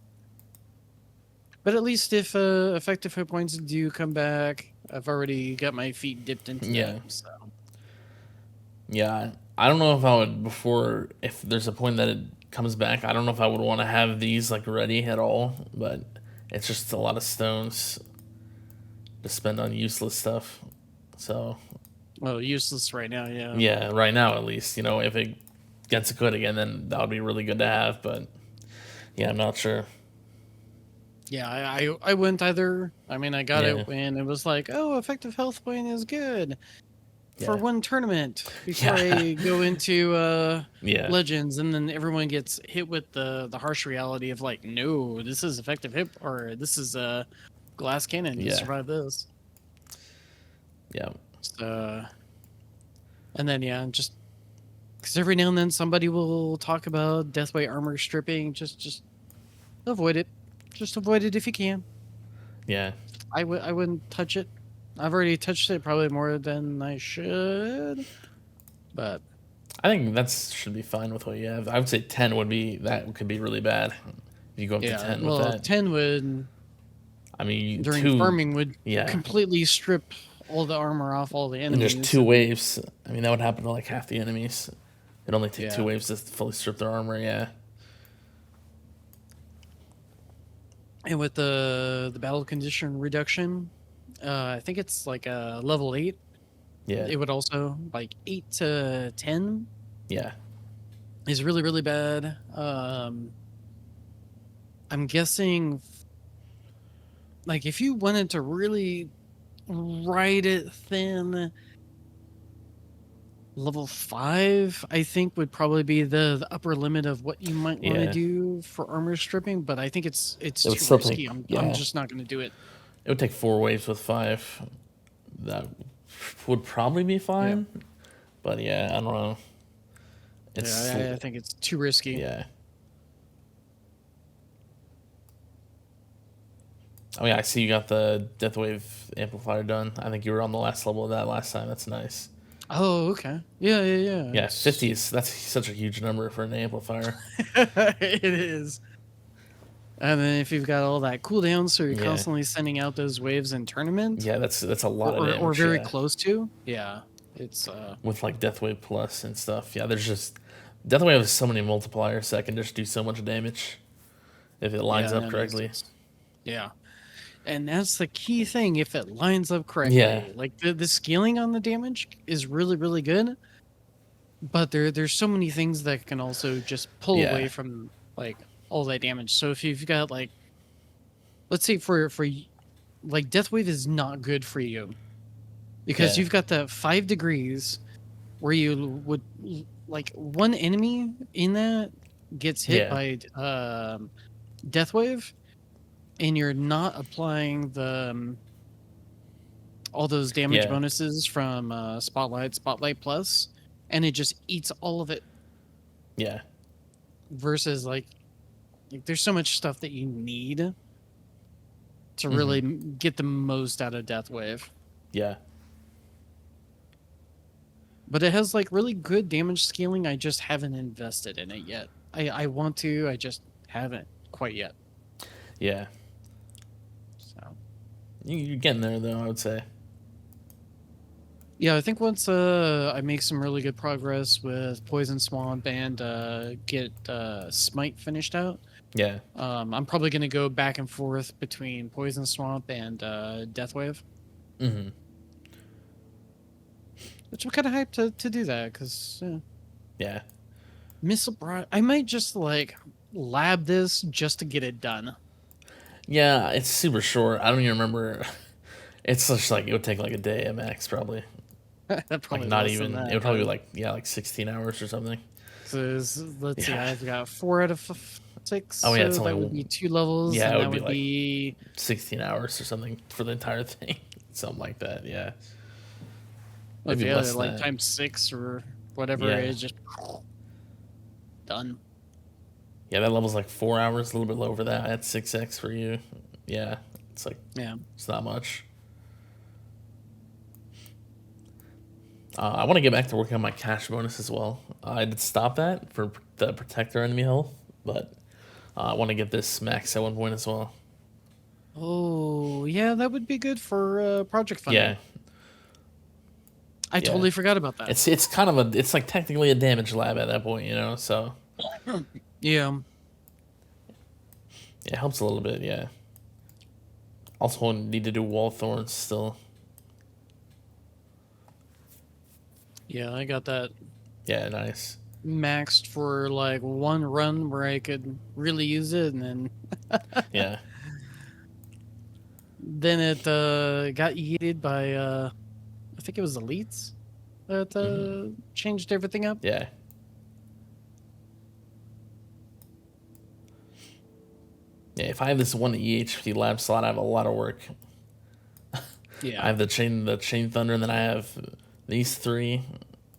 But at least if effective hit points do come back, I've already got my feet dipped into them. So. Yeah, I don't know if I would if there's a point that it comes back. I don't know if I would want to have these like ready at all, but it's just a lot of stones to spend on useless stuff. So. Well, useless right now, yeah. Yeah, right now at least. If it gets good again, then that would be really good to have. But yeah, I'm not sure. Yeah, I wouldn't either. I mean, I got it when it was like, oh, effective health point is good for one tournament before I go into Legends, and then everyone gets hit with the harsh reality of like, no, this is effective hit, or this is a glass cannon. You survive this. Yeah. So, and then just because every now and then somebody will talk about death by armor stripping, just avoid it. Just avoid it if you can. Yeah. I wouldn't touch it. I've already touched it probably more than I should. But I think that should be fine with what you have. I would say 10 could be really bad. If you go up to 10 with that. 10 would. I mean, during farming would completely strip all the armor off all the enemies. And there's 2 waves. I mean, that would happen to like half the enemies. It'd only take 2 waves to fully strip their armor, yeah. And with the battle condition reduction, I think it's like a level 8. Yeah. It would also like 8 to 10. Yeah. Is really, really bad. I'm guessing like if you wanted to really ride it thin, level 5, I think, would probably be the upper limit of what you might want to do for armor stripping, but I think it's too risky. I'm just not going to do it. It would take 4 waves with 5. That would probably be fine. Yeah. But yeah, I don't know. I think it's too risky. Yeah. I mean, I see you got the Death Wave amplifier done. I think you were on the last level of that last time. That's nice. Oh, okay. Yeah, yeah, yeah. Yeah, 50 is that's such a huge number for an amplifier. It is. And then if you've got all that cooldown, so you're Yeah, constantly sending out those waves in tournament, yeah, that's a lot of or damage. very Yeah, close to, yeah, it's with like Death Wave Plus and stuff. Yeah, there's just Death Wave has so many multipliers that can just do so much damage if it lines yeah, up and correctly. yeah, and that's the key thing. If it lines up Yeah, correctly, like the scaling on the damage is really really good, but there's so many things that can also just pull yeah, away from like all that damage. So if you've got like, let's say like Death Wave is not good for you because yeah, you've got that 5 degrees where you would like one enemy in that gets hit yeah, by Death Wave, and you're not applying the all those damage yeah, bonuses from Spotlight Plus, and it just eats all of it. yeah. Versus like there's so much stuff that you need to really Hmm. get the most out of Death Wave. Yeah, But it has like really good damage scaling. I just haven't invested in it yet. I want to, I just haven't quite yet. yeah. So You're getting there though. I would say. yeah, I think once I make some really good progress with Poison Swamp and get Smite finished out, Yeah. I'm probably gonna go back and forth between Poison Swamp and Death Wave. Hmm. Which I'm kind of hyped to do that because Yeah. Missile Barrage. I might just like lab this just to get it done. Yeah, it's super short. I don't even remember. It's just like it would take like a day at max, probably. Like Probably not less than even. It that. would probably be like yeah, like 16 hours or something. Let's see, Yeah. I've got 4 out of 6, Oh yeah, so it's that only would be 2 levels, yeah, it and would that be would like be 16 hours or something for the entire thing, something like that. Yeah, okay, maybe yeah, less than like that. times 6 or whatever it Yeah, is, just done. yeah, that level's like 4 hours, a little bit over that. At 6x for you. Yeah, it's like Yeah. it's not much. I want to get back to working on my cash bonus as well. I did stop that for the protector enemy health, but I want to get this max at one point as well. Oh, yeah, that would be good for project funding. Yeah, I yeah. totally forgot about that. It's kind of it's like technically a damage lab at that point, you know. So Yeah. it helps a little bit. Yeah. Also need to do wall thorns still. Yeah, I got that Yeah, nice. maxed for like one run where I could really use it, and Yeah. then it got yeeted by I think it was elites that changed everything up. Yeah. Yeah, if I have this one EHP lab slot, I have a lot of work. Yeah. I have the chain thunder, and then I have these three,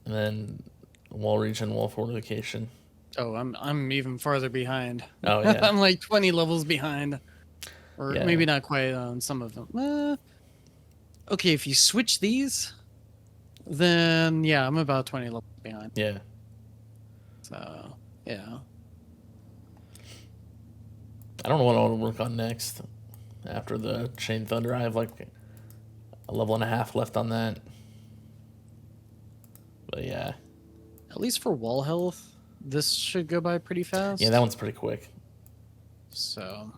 and then wall reach and wall fortification. Oh, I'm even farther behind. Oh yeah, I'm like 20 levels behind, or yeah, maybe not quite on some of them. Okay, if you switch these, then yeah, I'm about 20 levels behind. yeah. So yeah. I don't know what I want to work on next. After the chain thunder, I have like a level and a half left on that. But yeah, At least for wall health, this should go by pretty fast. yeah, that one's pretty quick. So.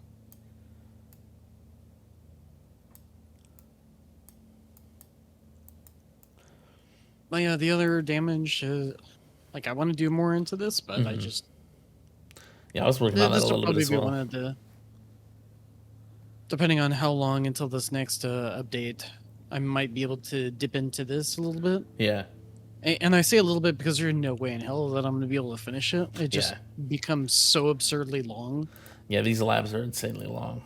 But yeah, the other damage, like I want to do more into this, but I just Yeah, I was working on that a this will little bit probably as be well. one of the, depending on how long until this next update, I might be able to dip into this a little bit. Yeah, And I say a little bit because there's no way in hell that I'm going to be able to finish it. It just Yeah. becomes so absurdly long. yeah. These labs are insanely long.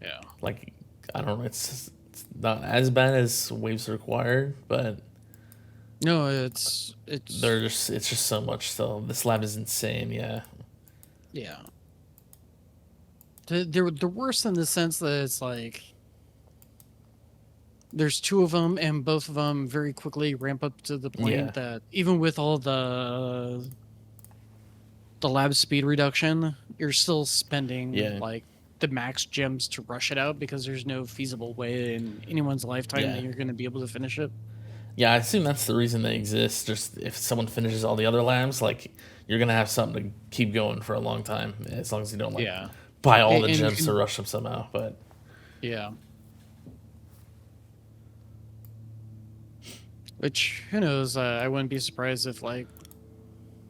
Yeah. Like I don't know, it's not as bad as waves required, but No, it's it's just so much still. This lab is insane. Yeah, yeah. they're worse in the sense that it's like there's two of them, and both of them very quickly ramp up to the Yeah. point that even with all the lab speed reduction, you're still spending Yeah. like the max gems to rush it out because there's no feasible way in anyone's lifetime Yeah. that you're going to be able to finish it. Yeah, I assume that's the reason they exist. Just if someone finishes all the other labs, like you're gonna have something to keep going for a long time, as long as you don't like Yeah, buy all the and you gems to can, rush them somehow. But yeah. Which who knows? I wouldn't be surprised if like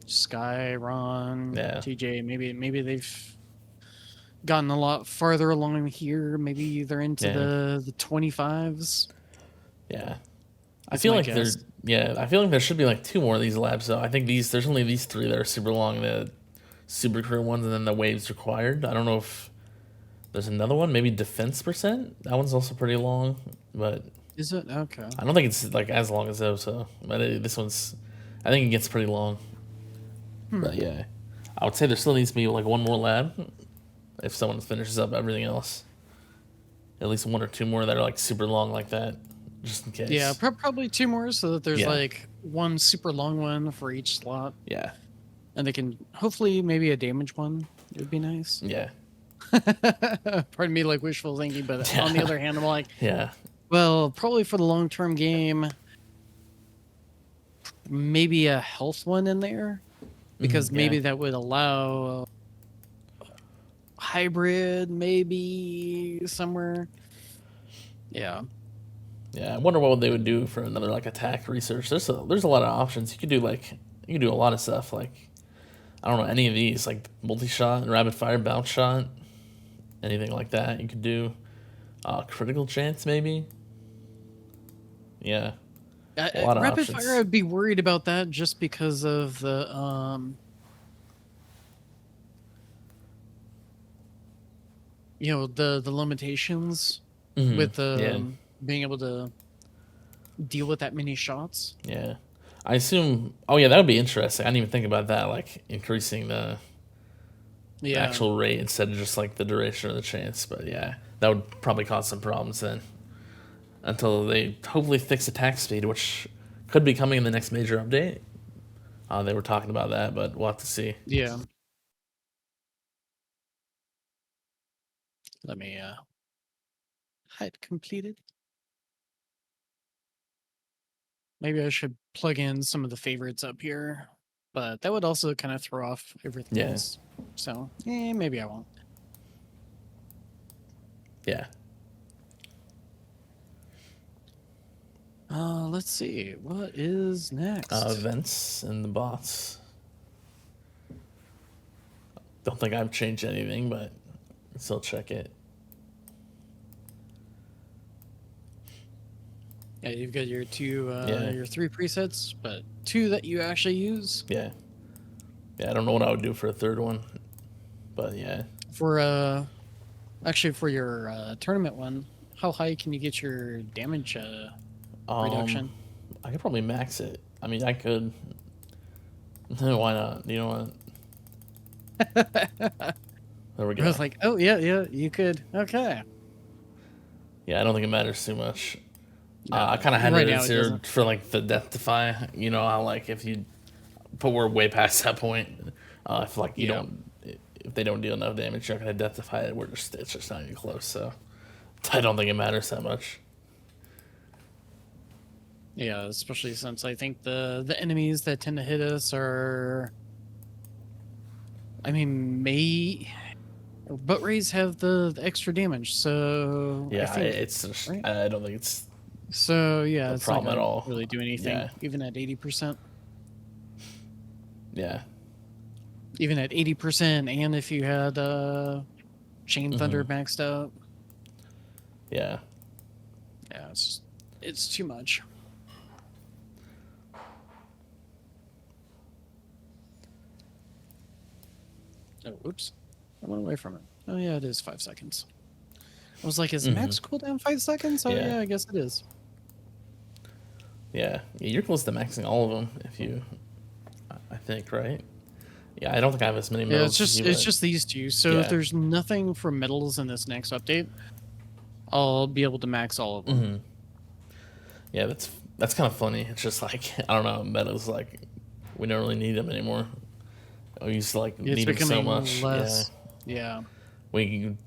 Sky, Ron, yeah, TJ, maybe they've gotten a lot farther along here. Maybe they're into yeah, the 25s. yeah. I It's feel my like guess. I feel like there should be like two more of these labs though. I think there's only these three that are super long, the super career ones, and then the waves required. I don't know if there's another one, maybe defense percent. That one's also pretty long, but Is it okay? I don't think it's like as long as those. So, but this one's, I think it gets pretty long. Hmm. But yeah, I would say there still needs to be like one more lab if someone finishes up everything else. At least one or two more that are like super long like that, just in Yeah, case. probably two more so that there's Yeah, like one super long one for each slot, yeah, and they can hopefully maybe a damage one. It would be nice. yeah, Pardon me, like wishful thinking, but on the yeah, other hand, I'm like, yeah. well, probably for the long term game, maybe a health one in there because Yeah, maybe that would allow hybrid, maybe somewhere. Yeah, yeah. I wonder what they would do for another like attack research. There's a lot of options. You could do a lot of stuff. Like I don't know any of these like multi shot, rapid fire, bounce shot, anything like that. You could do critical chance maybe. Yeah, a lot of rapid fire. options. I'd be worried about that just because of the limitations with Yeah, being able to deal with that many shots. yeah. I assume. Oh yeah, that would be interesting. I didn't even think about that. Like increasing the Yeah. actual rate instead of just like the duration or the chance. But yeah, that would probably cause some problems then. Until they hopefully fix attack speed, which could be coming in the next major update. They were talking about that, but we'll have to see. Yeah. Let me hide completed. Maybe I should plug in some of the favorites up here, but that would also kind of throw off everything Yeah, else. So, maybe I won't. yeah. Let's see. What is next? Events and the bots. Don't think I've changed anything, but still check it. Yeah, you've got Yeah, your three presets, but two that you actually use. yeah, yeah. I don't know what I would do for a third one, but yeah. For actually for your tournament one, how high can you get your damage Um, reduction? I could probably max it. I mean, I could. Why not? You know what? There we I go. was like, oh yeah, you could. Okay. Yeah, I don't think it matters too much. I No, kind of had right it now as it here doesn't. for like the death defy. You know how like if you, but we're way past that point. If like you Yeah. don't, if they don't deal enough damage, you're not gonna death defy it. It's just not even close. So I don't think it matters that much. Yeah, especially since I think the enemies that tend to hit us are, I mean, butt rays have the extra damage, so I Yeah, think, it's just, right? I don't think it's So yeah, a it's not problem at gonna all. really do anything, Yeah, even at 80%. yeah, Even at 80%, and if you had Chain Thunder maxed out, yeah. yeah, it's too much. Oh, oops, I went away from it. Oh yeah, it is 5 seconds. I was like, is max cooldown 5 seconds? Oh Yeah, yeah, I guess it is. yeah. You're close to maxing all of them if you, I think, right? Yeah, I don't think I have as many Yeah, medals as you, it's but just these two. So if yeah. there's nothing for medals in this next update, I'll be able to max all of them. Mm-hmm. Yeah, that's kind of funny. It's just like I don't know, medals like we don't really need them anymore. We used to like It's need them so becoming much. Yeah, less. Yeah.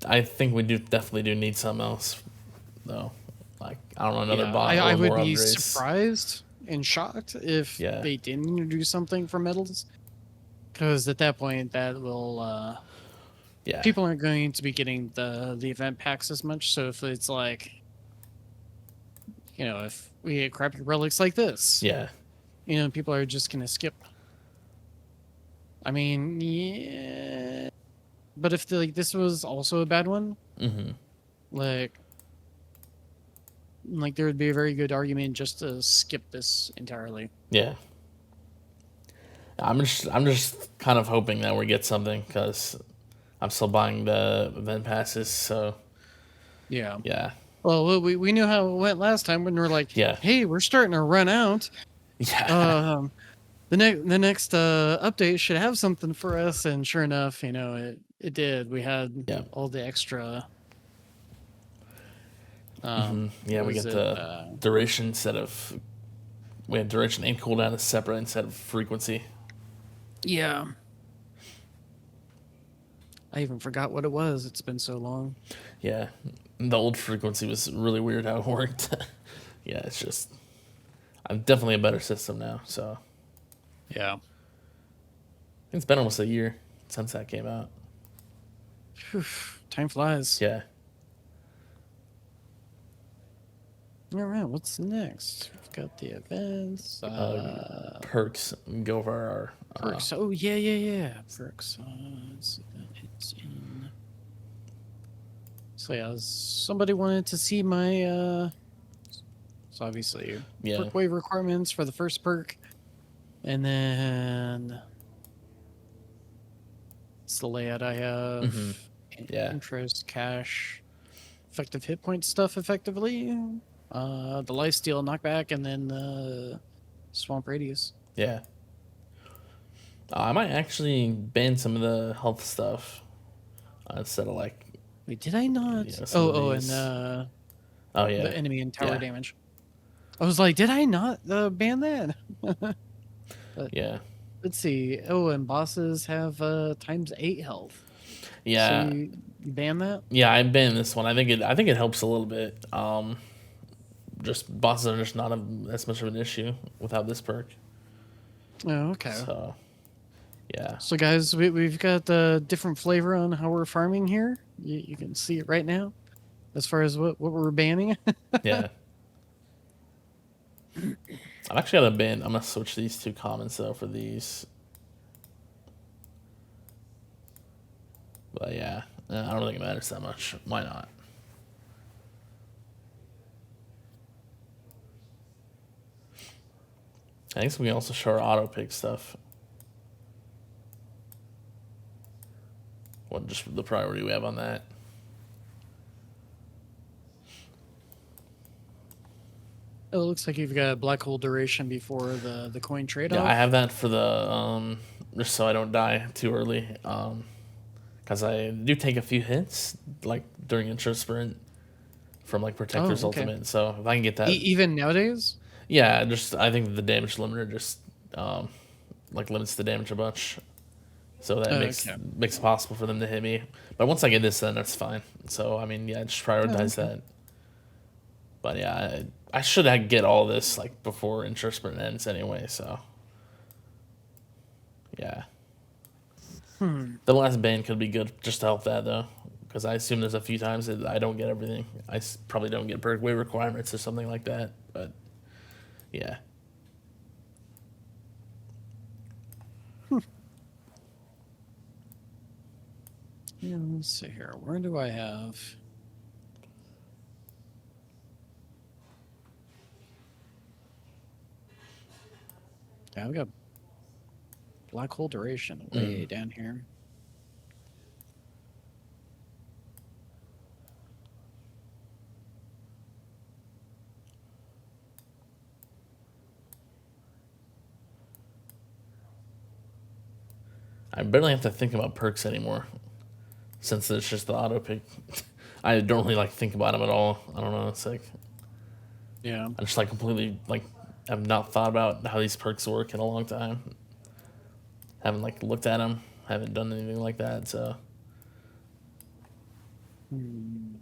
I think we do definitely do need something else though. Like I don't know, another Yeah, bot I or would more be upgrades. surprised and shocked if Yeah, they didn't do something for medals, because at that point, that will yeah, people aren't going to be getting the event packs as much. So if it's like, if we get crappy relics like this, yeah. people are just gonna skip. I mean, yeah, but if like this was also a bad one, Mm-hmm. like there would be a very good argument just to skip this entirely. Yeah. I'm just kind of hoping that we get something because I'm still buying the event passes. So Yeah. yeah, Well, we knew how it went last time when we're like, yeah, hey, we're starting to run out. yeah, Um, the next update should have something for us, and sure enough, it did. We had yeah. all the extra. Yeah, What we is get it? the duration instead of we had duration and cooldown is separate instead of frequency. Yeah. I even forgot what it was. It's been so long. Yeah, the old frequency was really weird how it worked. Yeah, it's just I'm definitely a better system now. So Yeah. it's been almost a year since that came out. Whew, time flies. Yeah, All right, what's next? We've got the events. perks go over our Perks. Oh yeah, yeah, yeah. Perks. Let's see that it's in. So yeah, somebody wanted to see my so obviously yeah. perk wave requirements for the first perk. And then it's the layout I have. Mm-hmm. Yeah. Interest, cash, effective hit point stuff effectively. The lifesteal knockback, and then the swamp radius. Yeah. I might actually ban some of the health stuff instead of like Wait, did I not? some of And these. Oh yeah, the enemy and tower yeah, damage. I was like, did I not ban that? But yeah, let's see. Oh, and bosses have ×8 health. So yeah, you ban that? yeah. I banned this one. I think it helps a little bit. Just bosses are just not as much of an issue without this perk. Oh, okay. So yeah, So guys, we've got a different flavor on how we're farming here. You can see it right now, as far as what we're banning. yeah. I'm actually gonna ban. I'm gonna switch these two commons though for these. But yeah, I don't think it matters that much. Why not? I think we can also show our auto pick stuff. What just the priority we have on that? It looks like you've got black hole duration before the coin trade off. Yeah, I have that for the just so I don't die too early. Because I do take a few hits like during intro sprint from like Protector's Ultimate. So if I can get that, Even nowadays. yeah, just I think the damage limiter just like limits the damage a bunch. So that makes it possible for them to hit me. But once I get this, then that's fine. So I mean, yeah, just prioritize that. But yeah, I should get all this like before intro sprint ends anyway. So yeah. The last ban could be good just to help that though, because I assume there's a few times that I don't get everything. Probably don't get perk wave requirements or something like that. But yeah. Yeah, let's see here. Where do I have? Yeah, I've got black hole duration way down here. I barely have to think about perks anymore since it's just the auto pick. I don't really like think about them at all. I don't know. It's like Yeah. I just like completely like have not thought about how these perks work in a long time. Haven't like looked at them. Haven't done anything like that. So Hmm.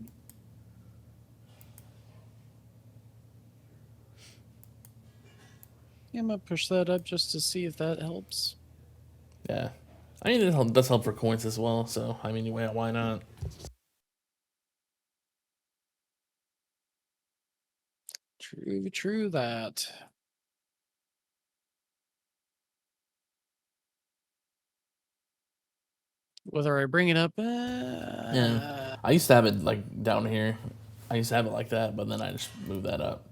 Yeah, I'm gonna push that up just to see if that helps. yeah, I mean it does help for coins as well. So I mean, why not? True that. Whether I bring it up, Yeah, I used to have it like down here. I used to have it like that, but then I just moved that up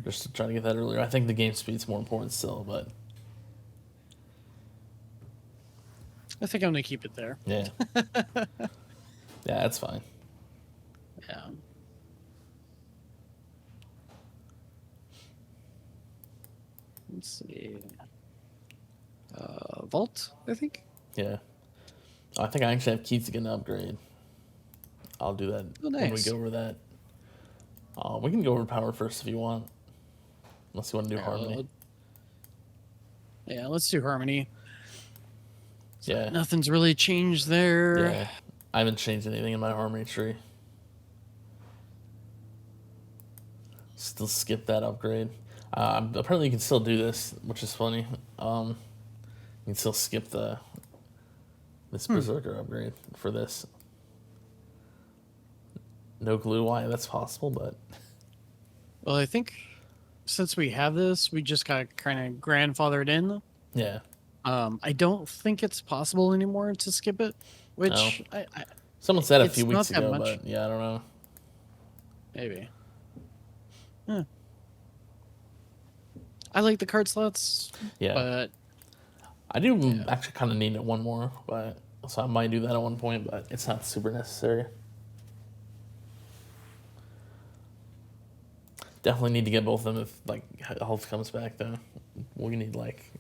just to try to get that earlier. I think the game speed's more important still, but I think I'm gonna keep it there. yeah, yeah, that's fine. Yeah. Let's see. Vault, I think. Yeah, I think I actually have keys to get an upgrade. I'll do that Oh, when we nice. go over that. We can go over power first if you want, unless you want to do harmony. Yeah, let's do harmony. Yeah, Nothing's really changed there. yeah. I haven't changed anything in my harmony tree. Still skip that upgrade. Apparently, you can still do this, which is funny. You can still skip this berserker upgrade for this. No clue why that's possible, but Well, I think since we have this, we just got kind of grandfathered in. yeah. I don't think it's possible anymore to skip it, No, which someone said a few it's not weeks that ago, much. but yeah, I don't know. Maybe. Huh. I like the card slots, Yeah, but I do yeah. actually kind of need one more, but so I might do that at one point, but it's not super necessary. Definitely need to get both of them if like health comes back though. We need like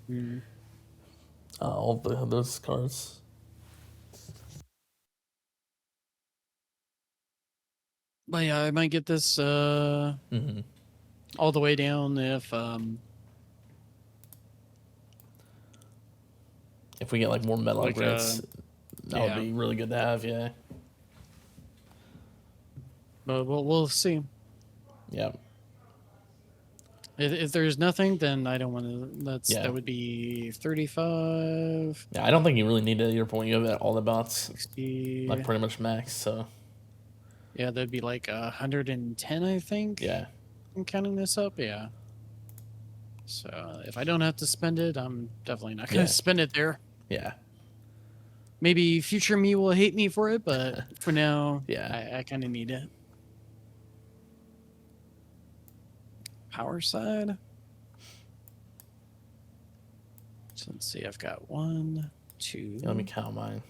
all those cards. But yeah, I might get this Mm-hmm. all the way down If we get like more metal like upgrades, that would yeah. be really good to have. Yeah, But we'll see. yeah, If there's nothing, then I don't want to. yeah. That would be 35, Yeah, I don't think you really need it at your point. You have all the bots 60. like pretty much max. So Yeah, that'd be like 110, I think. yeah, I'm counting this up. Yeah. So if I don't have to spend it, I'm definitely not gonna yeah, spend it there. yeah, Maybe future me will hate me for it, but for now, yeah. I kind of need it. Power side. So let's see. I've got 1, 2. Let me count mine.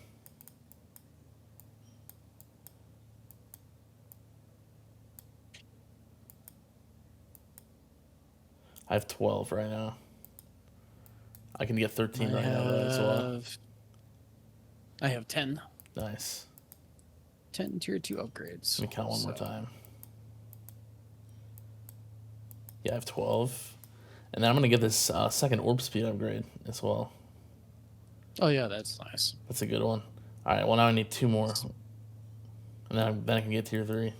I have 12 right now. I can get 13 right now though as well. I have 10. Nice. 10 tier 2 upgrades. Let me count one more time. Yeah, I have 12. And then I'm going to get this second orb speed upgrade as well. Oh, yeah, that's nice. That's a good one. All right, well, now I need 2 more. And then I can get tier 3.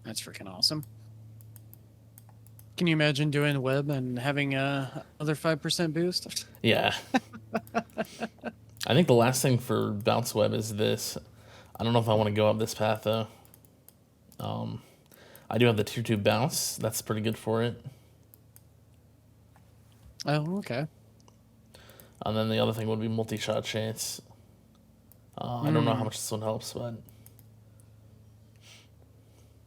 That's freaking awesome. Can you imagine doing web and having a other 5% boost? Yeah. I think the last thing for bounce web is this. I don't know if I want to go up this path though. I do have the tier 2 bounce. That's pretty good for it. Oh, okay. And then the other thing would be multi-shot chance. I don't know how much this one helps, but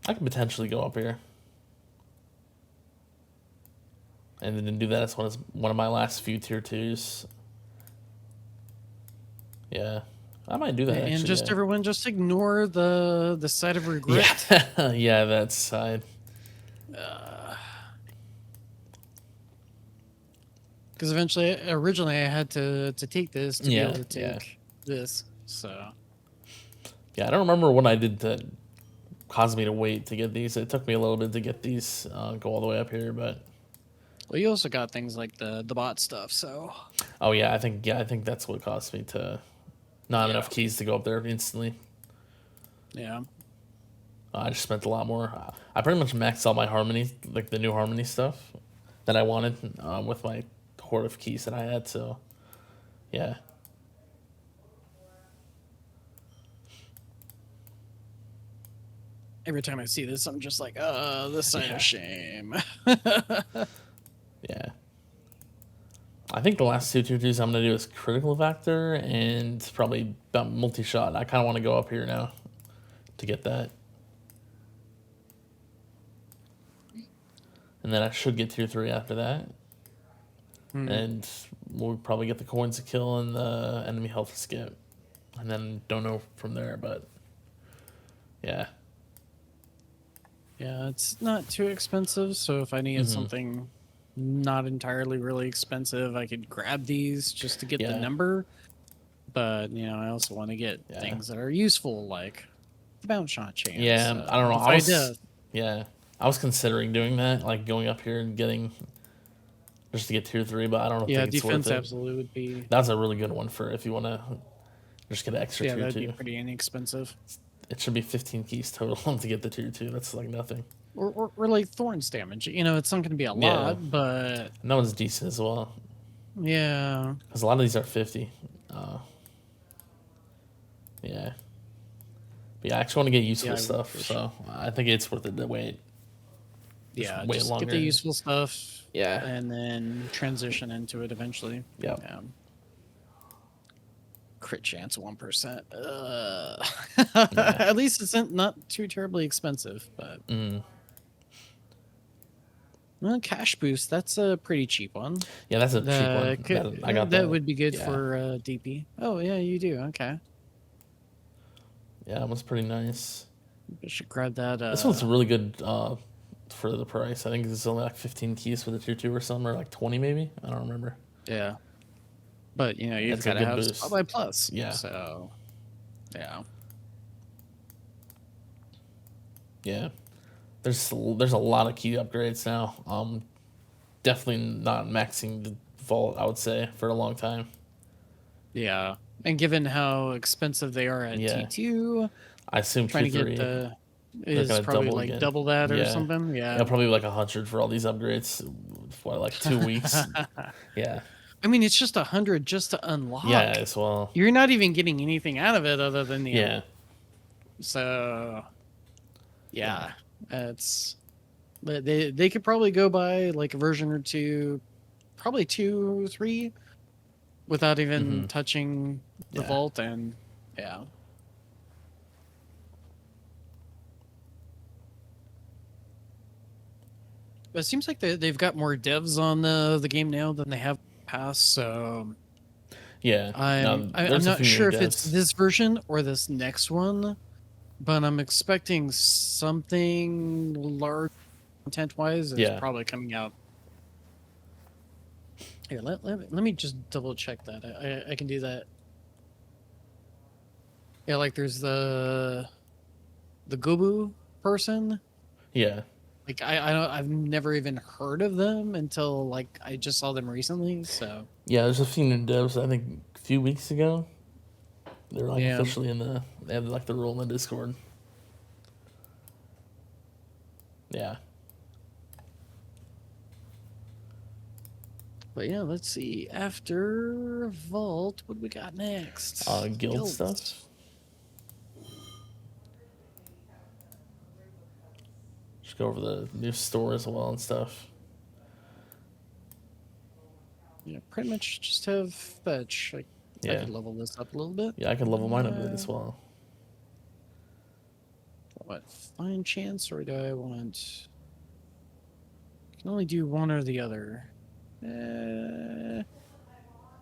I could potentially go up here. And then do that as one of my last few tier 2s. Yeah. I might do that actually. And just everyone just ignore the side of regret. Yeah, yeah, that side. Because originally, I had to take this to be able Yeah, to yeah, take this. So yeah. I don't remember what I did that caused me to wait to get these. It took me a little bit to get these go all the way up here, but well, you also got things like the bot stuff. So oh I think that's what caused me to not yeah, enough keys to go up there instantly. yeah. I just spent a lot more. I pretty much maxed out my harmony, like the new harmony stuff that I wanted with my horde of keys that I had. So yeah, Every time I see this, I'm just like, the sign of yeah, shame. yeah. I think the last two twos I'm gonna do is critical factor and probably multi shot. I kind of want to go up here now to get that, and then I should get 2-3 after that, Hmm. and we'll probably get the coins to kill and the enemy health to skip, and then don't know from there. But yeah, Yeah, it's not too expensive. So if I needed mm-hmm. something not entirely really expensive, I could grab these just to get the Yeah, number. But I also want to get yeah, things that are useful, like the bounce shot chance, yeah. I don't know. I defy was death. yeah, I was considering doing that, like going up here and getting just to get 2-3, but I don't Yeah, think it's worth defense it. absolutely would be. That's a really good one for if you want to just get an extra Yeah, tier that'd be two. pretty inexpensive. It should be 15 keys total to get the tier two. That's like nothing. Or like thorns damage. It's not going to be a Yeah, lot, but and that one's decent as well yeah, because a lot of these are 50. Yeah, but yeah, I actually want to get useful yeah, I would stuff, for sure. so I think it's worth it to wait. Just Yeah, wait just get the longer. useful stuff Yeah. and then transition into it eventually. Yep. Yeah. Crit chance 1%. Yeah. At least it's not too terribly expensive, but Mm. well, cash boost, that's a pretty cheap one. Yeah, that's a cheap one. I got That that. would be good Yeah. for DP. Oh yeah, you do. Okay. Yeah, that one's pretty nice. I should grab that. This one's really good for the price. I think it's only like 15 keys for the tier two or something, or like 20 maybe. I don't remember. Yeah. But you've It's a got to good have boost. Spotlight Plus. Yeah. So yeah. Yeah. There's a lot of key upgrades now. Definitely not maxing the vault, I would say, for a long time. Yeah. And given how expensive they are at Yeah. T2, I assume trying to get 2-3 the they're is gonna probably double like again. double that or Yeah. something. Yeah, Yeah. probably like 100 for all these upgrades. For like 2 weeks. Yeah. I mean, it's just 100 just to unlock. Yeah, as well. You're not even getting anything out of it other than the Yeah. So yeah, it's but they could probably go by like a version or two, probably 2, 3, without even Mm-hmm. touching the Yeah. vault, and yeah. But it seems like they've got more devs on the game now than they have past, so Yeah. I'm There's a not few new sure if it's devs. this version or this next one, but I'm expecting something large content wise is Yeah. probably coming out. Here, let me just double check that. I can do that. Yeah, like there's the Gobu person. Yeah. Like I've never even heard of them until like I just saw them recently. So Yeah, there's a few new devs, I think a few weeks ago. They're like yeah, officially they have like the role in the Discord. Yeah. but yeah, let's see. After Vault, what do we got next? Guild Guilds. stuff. Just go over the new store as well and stuff. Yeah, pretty much just have fetch. I Yeah. could level this up a little bit. Yeah, I could level mine up a bit as well. What, fine chance, or do I want? I can only do one or the other.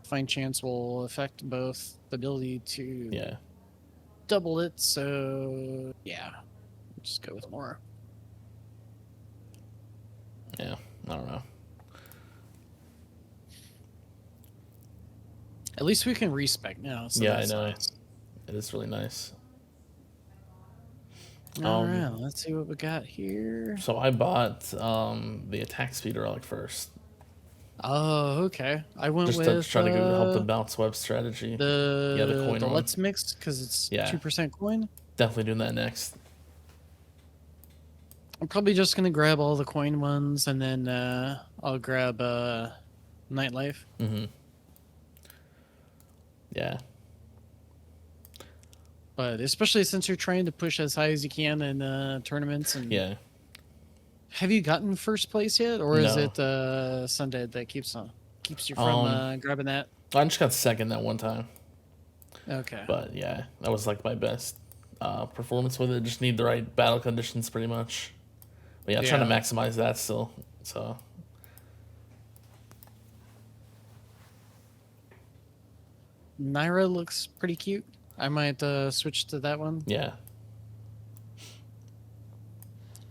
Fine chance will affect both the ability to Yeah. double it. So yeah, just go with more. Yeah. I don't know. At least we can respec now, so Yeah, I that's know. nice. It is really nice. All right, let's see what we got here. So I bought the attack speed relic first, Oh, okay. I went just to with try to go help the bounce web strategy. Yeah, the coin the one. Let's Mix because it's Yeah. 2% coin. Definitely doing that next. I'm probably just gonna grab all the coin ones and then I'll grab Nightlife. Yeah. But especially since you're trying to push as high as you can in tournaments and Yeah. Have you gotten first place yet, or is No. it Sunday that keeps you from grabbing that? I just got second that one time. Okay. But yeah, that was like my best performance with it. Just need the right battle conditions pretty much. But yeah, trying to maximize that still. So Naira looks pretty cute. I might switch to that one. yeah.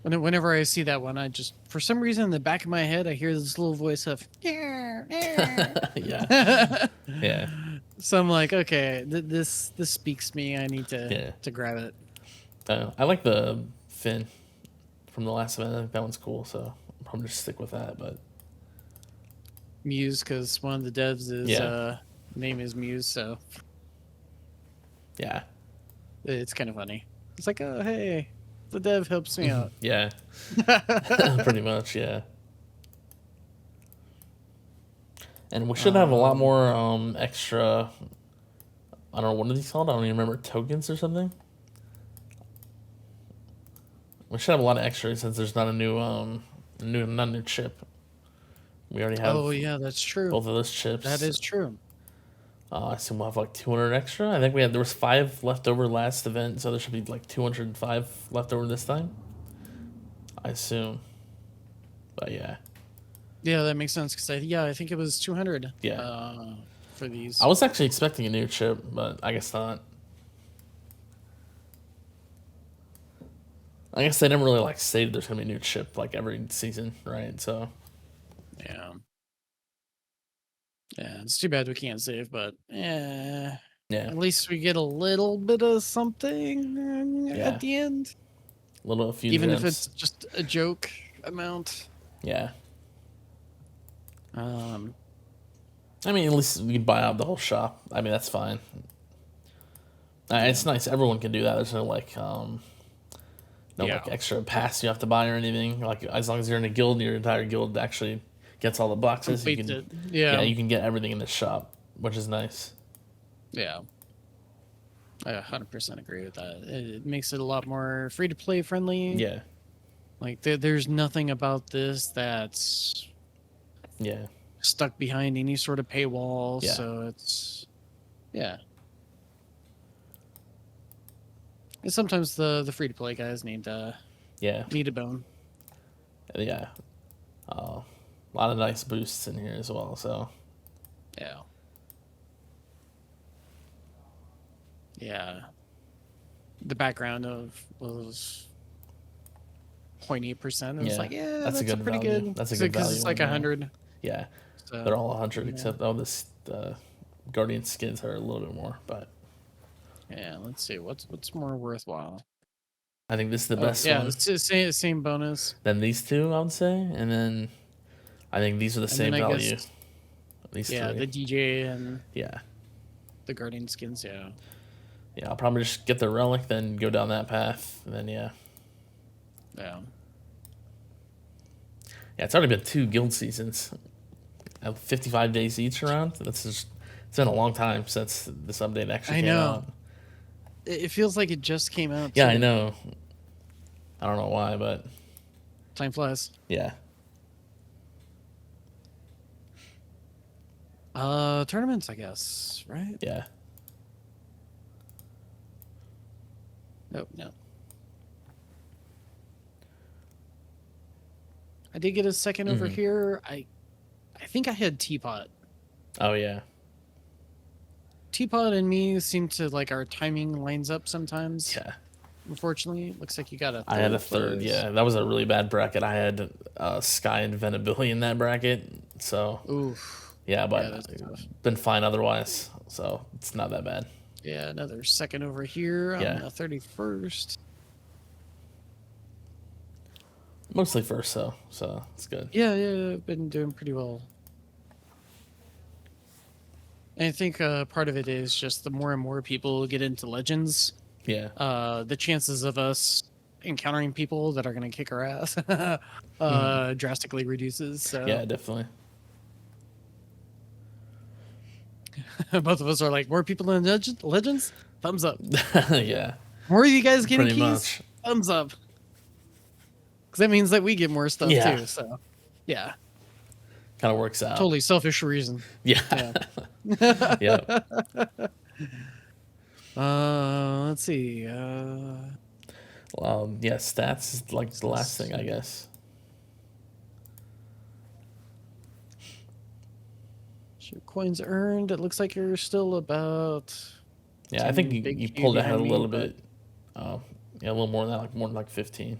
Whenever I see that one, I just, for some reason, in the back of my head, I hear this little voice of, yeah. Yeah. So I'm like, okay, this speaks me. I need to grab it. I like the fin from the last event. I think that one's cool, so I'll probably just stick with that. But Muse, because one of the devs is name is Muse, so yeah, it's kind of funny. It's like, oh hey, the dev helps me out. Yeah. Pretty much, yeah. And we should have a lot more extra, I don't know, what are these called? I don't even remember, tokens or something? We should have a lot of extra since there's not a new not a new chip. We already have Oh yeah, that's true. both of those chips. That is true. I assume we'll have like 200 extra. I think there was 5 left over last event, so there should be like 205 left over this time. I assume. But yeah. Yeah, that makes sense because I think it was 200. Yeah. For these. I was actually expecting a new chip, but I guess not. I guess they never really like say there's gonna be a new chip like every season, right? So yeah. Yeah, it's too bad we can't save, but yeah, at least we get a little bit of something at the end. A few Even gems. if it's just a joke amount. Yeah. I mean, at least we can buy out the whole shop. I mean, that's fine. It's nice. Everyone can do that. There's no like like extra pass you have to buy or anything. Like as long as you're in a guild, your entire guild actually gets all the boxes. You can, you can get everything in the shop, which is nice. Yeah. I 100% agree with that. It makes it a lot more free-to-play friendly. Yeah. Like, there's nothing about this that's stuck behind any sort of paywall, so it's... Yeah. And sometimes the free-to-play guys need a bone. Yeah. A lot of nice boosts in here as well, so... Yeah. Yeah. The background of was 0.8%. It was like, that's a good pretty value. good. That's a good value. Because it's like 100. Yeah. So, they're all 100 except this Guardian skins are a little bit more, but yeah, let's see what's more worthwhile. I think this is the best one. Yeah, it's the same bonus. Then these two, I would say, and then I think these are the same value. These three. The DJ and the Guardian skins. Yeah, I'll probably just get the relic, then go down that path, and then yeah, it's already been 2 guild seasons, 55 days each around. It's been a long time since this update actually came out. It feels like it just came out. Yeah, I know. I don't know why, but time flies. Yeah. Tournaments, I guess, right? Yeah. Oh, no. I did get a second over here. I think I had Teapot. Oh, yeah. Teapot and me seem to, like, our timing lines up sometimes. Yeah. Unfortunately, looks like you got a third. I had a third, yeah. That was a really bad bracket. I had Sky and Venability in that bracket, so... Oof. Yeah, but been fine otherwise. so it's not that bad. Yeah, another second over here on Yeah. the 31st. Mostly first, so it's good. Yeah, I've been doing pretty well. And I think part of it is just the more and more people get into Legends, Yeah. the chances of us encountering people that are going to kick our ass drastically reduces. So Yeah, definitely. both of us are like, more people in Legends? Thumbs up. Yeah. More of you guys getting Pretty keys? much. Thumbs up. Because that means that we get more stuff Yeah. too. So yeah, Kind of works out. totally selfish reason. Yeah. Yeah. Yeah. Let's see. Yeah, stats is like the last thing, I guess. Your coins earned. It looks like you're still about Yeah, I think 10 big you Q pulled ahead a behind me, little but bit. Yeah, a little more than that, like more than like 15. I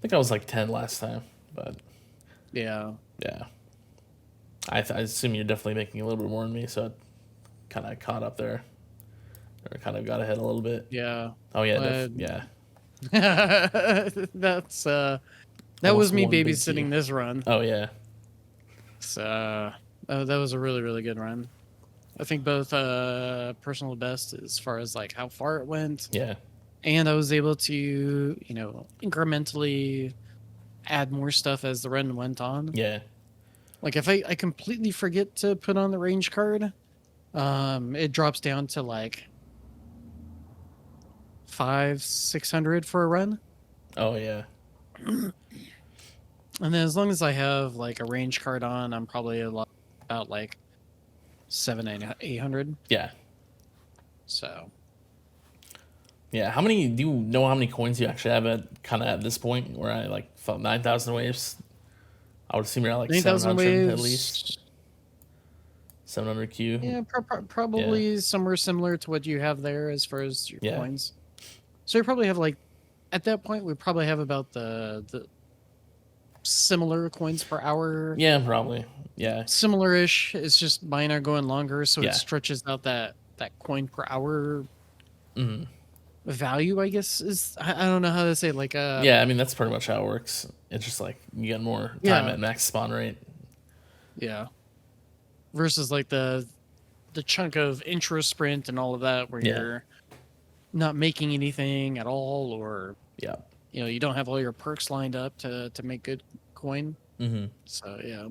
think I was like 10 last time, but yeah. yeah. I assume you're definitely making a little bit more than me, so it kind of caught up there. Or kind of got ahead a little bit. Yeah. Oh, yeah, But yeah. that's that Almost was me one big babysitting Q. this run. Oh, yeah. So that was a really, really good run. I think both personal best as far as like how far it went, Yeah. and I was able to, you know, incrementally add more stuff as the run went on. Yeah. Like if I completely forget to put on the range card, it drops down to like 500-600 for a run. Oh, yeah. And then as long as I have like a range card on, I'm probably about like 700-800. Yeah. So Yeah. How many, do you know how many coins you actually have at this point where I like felt 9,000 waves? I would assume you're at like 9,000 700 waves at least. 700 Q. Yeah, probably somewhere similar to what you have there as far as your Yeah. coins. So you probably have like, at that point, we probably have about the similar coins per hour. Yeah, probably. Yeah. Similar-ish. It's just mine are going longer, so Yeah. it stretches out that coin per hour Hmm. value, I guess. I don't know how to say it, like Yeah, I mean, that's pretty much how it works. It's just like you get more time Yeah. at max spawn rate. yeah. Versus like the chunk of intro sprint and all of that where Yeah. you're not making anything at all, or Yeah. you know, you don't have all your perks lined up to make good coin. Hmm. So yeah.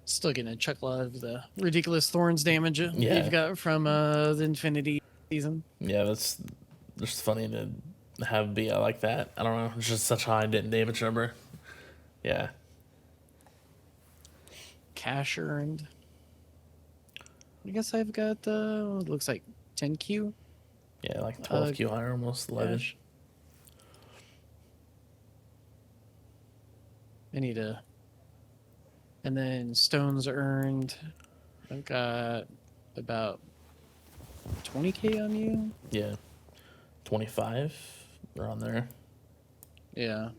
Still getting a chuckle out of the ridiculous thorns damage Yeah. you've got from the Infinity season. Yeah, that's just funny to have be like that. I don't know. It's just such high damage number. Yeah. Cash earned. I guess I've got it looks like 10Q. Yeah, like 12 Q higher, almost 11. Cash. I need to. And then stones earned. I've got about 20K on you. Yeah. 25 around there. Yeah.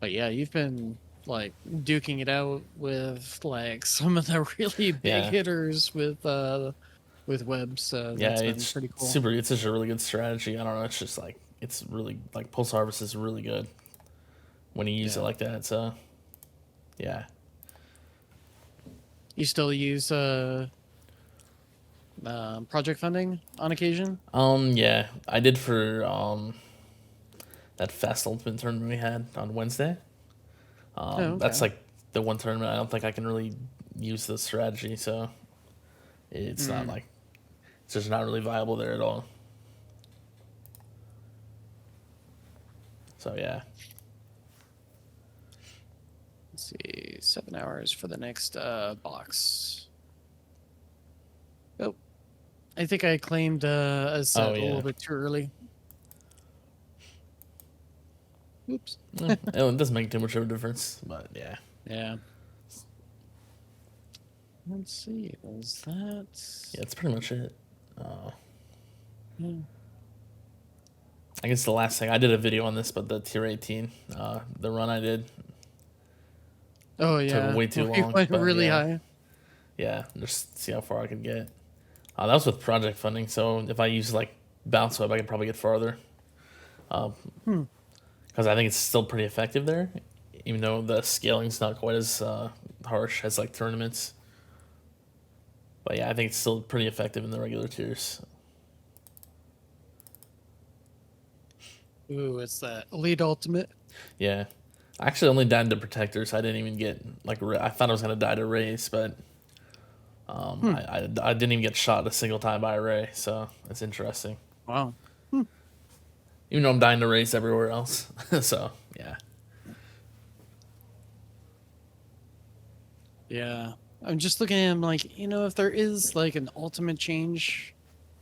But yeah, you've been like duking it out with like some of the really big Yeah. hitters with webs. So Yeah, that's been it's pretty cool. super. It's such a really good strategy. I don't know. It's just like, it's really, like, Pulse Harvest is really good when you use it Yeah. like that. So, yeah. You still use project funding on occasion? Yeah, I did for that Fast Ultimate tournament we had on Wednesday. Okay. That's like the one tournament I don't think I can really use the strategy, so it's not like, it's just not really viable there at all. So yeah. Let's see, 7 hours for the next box. Oh, I think I claimed a set a little bit too early. Oops. It doesn't make too much of a difference, but yeah. Yeah. Let's see, was that? Yeah, that's pretty much it. Yeah. I guess the last thing I did a video on this, but the tier 18, the run I did Oh took yeah, way too we long. went But really yeah, high. yeah, just see how far I could get. That was with project funding, so if I use like bounce web, I could probably get farther. Hmm. Because I think it's still pretty effective there, even though the scaling's not quite as harsh as like tournaments. But yeah, I think it's still pretty effective in the regular tiers. Ooh, it's that elite ultimate. Yeah, I actually only died to protectors. I didn't even get like I thought I was gonna die to rays, but Hmm. I didn't even get shot a single time by a ray. So it's interesting. Wow. Hmm. Even though I'm dying to race everywhere else. So yeah, Yeah. I'm just looking at him like, if there is like an ultimate change,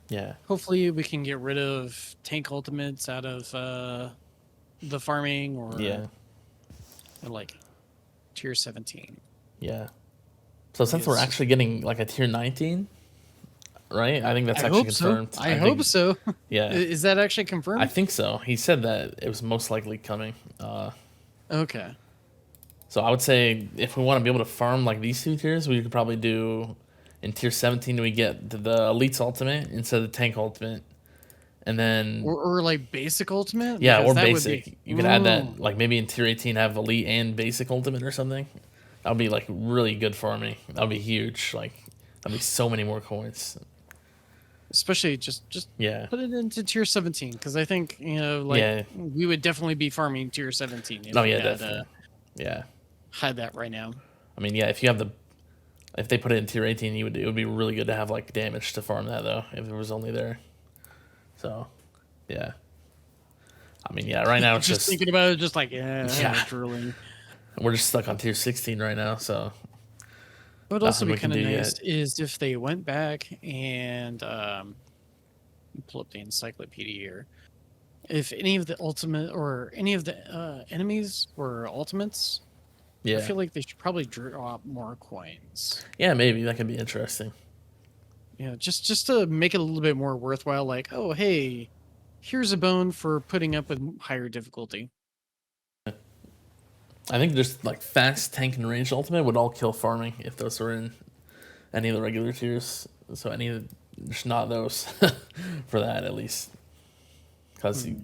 yeah, hopefully we can get rid of tank ultimates out of the farming yeah, or like tier 17. yeah. So since we're Because actually getting like a tier 19, right? I think that's I actually hope so. confirmed. I I hope think so. yeah, Is that actually I confirmed? think so. He said that it was most likely coming. Okay. So I would say if we want to be able to farm like these two tiers, we could probably do in tier 17 we get the elite's ultimate instead of the tank ultimate, and then Or like basic ultimate yeah, because or that would be. basic. You could add that like maybe in tier 18 have elite and basic ultimate or something. That would be like really good for me. That would be huge. Like that'd be so many more coins. Especially just Yeah, put it into tier 17 because I think like yeah. we would definitely be farming tier 17 No, if we yeah, definitely. Yeah. had that right now. I mean, yeah. If they put it in tier 18, it would be really good to have like damage to farm that though. If it was only there. So, yeah. I mean, yeah. Right now it's Just just thinking about it, just like yeah. drooling. We're just stuck on tier 16 right now, so What would also nothing be we can kind of do nice yet. is if they went back and pull up the encyclopedia here. If any of the ultimate or any of the enemies were ultimates, I Yeah. feel like they should probably drop more coins. Yeah, maybe that could be interesting. Yeah, just to make it a little bit more worthwhile. Like, oh hey, here's a bone for putting up with higher difficulty. I think just like fast tank and range ultimate would all kill farming if those were in any of the regular tiers. So just not those for that at least, because Hmm.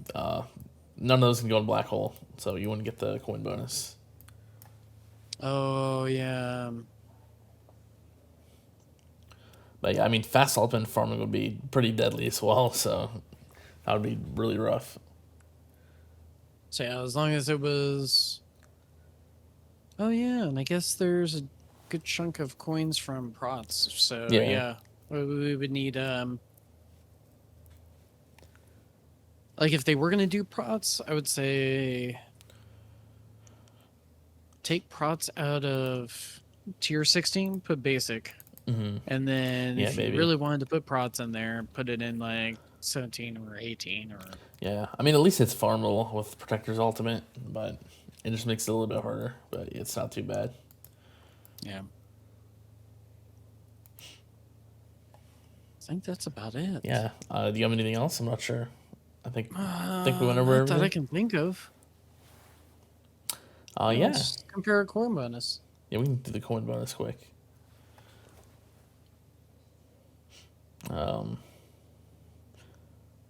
none of those can go in black hole, so you wouldn't get the coin bonus. Oh yeah. But yeah, I mean, fast ultimate farming would be pretty deadly as well, so that would be really rough. So yeah, as long as it was. Oh yeah, and I guess there's a good chunk of coins from prots. So Yeah, yeah, we would need like if they were gonna do prots, I would say take prots out of tier 16, put basic, and then yeah, if you maybe. really wanted to put prots in there, put it in like 17 or 18 or Yeah, I mean, at least it's farmable with Protector's ultimate, but it just makes it a little bit harder. But it's not too bad. yeah. I think that's about it. Yeah. Do you have anything else? I'm not sure. I think we went over Not that I everything. can think of. Yeah. Let's compare a coin bonus. Yeah, we can do the coin bonus quick. Um.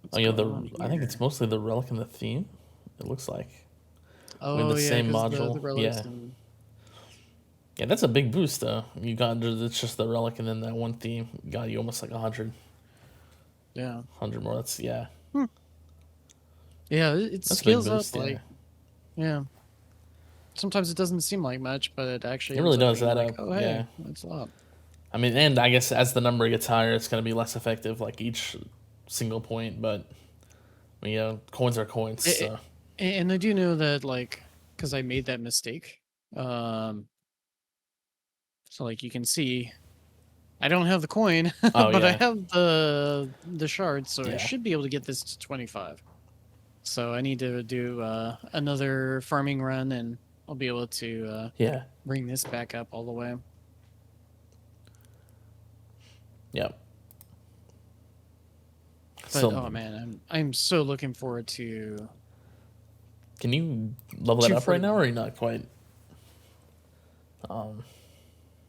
What's Oh yeah, going on I think it's here? mostly the relic and the theme. It looks like we have Oh the yeah, same because the module. relics Yeah. and Yeah, that's a big boost though. It's just the relic and then that one theme got you almost like 100, yeah. 100 more. That's yeah. Hmm. Yeah, it That's a big scales up boost. Yeah. like yeah. Sometimes it doesn't seem like much, but it actually It ends really up does being add like, up. oh hey, Yeah. that's a lot. I mean, and I guess as the number gets higher, it's going to be less effective, like each single point. But coins are coins. So And I do know that like because I made that mistake. Um, so like you can see, I don't have the coin, oh but I yeah, have the shards, so I yeah, should be able to get this to 25. So I need to do another farming run, and I'll be able to yeah, bring this back up all the way. yeah. But So oh man, I'm so looking forward to can you level that up right now, 241. or are you not quite? Oh,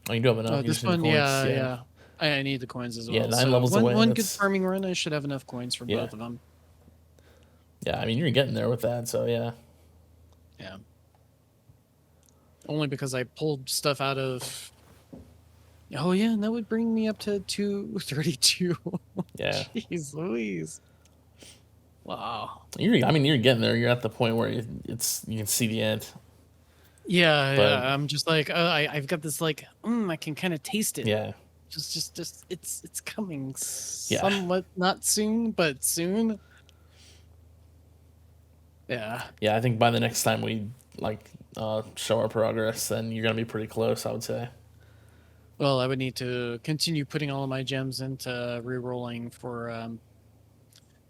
you do have enough. You This just need the one, coins. yeah, Yeah. yeah. I need the coins as Yeah, well. 9 levels One away. one good That's farming run, I should have enough coins for yeah, both of them. yeah. I mean, you're getting there with that. So yeah, Yeah. Only because I pulled stuff out of. Oh yeah, and that would bring me up to 232. yeah. Jeez Louise. Wow. I mean, you're getting there. You're at the point where it's you can see the end. Yeah, But yeah. I'm just like, I've got this like, I can kind of taste it. yeah, Just, it's coming yeah, somewhat not soon, but soon. Yeah. yeah. I think by the next time we like show our progress, then you're gonna be pretty close. I would say. Well, I would need to continue putting all of my gems into re-rolling for.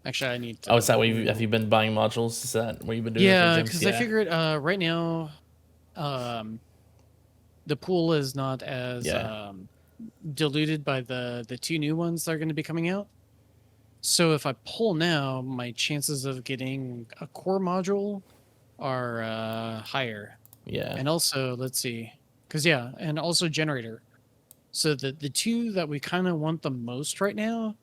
Actually, I need Oh, is to. that what have you been buying modules? Is that what you've been doing for Yeah, gyms? because I Yeah, figured right now, um, the pool is not as yeah, diluted by the two new ones that are going to be coming out. So if I pull now, my chances of getting a core module are higher. yeah, And also, let's see, because and also generator. So the two that we kind of want the most right now,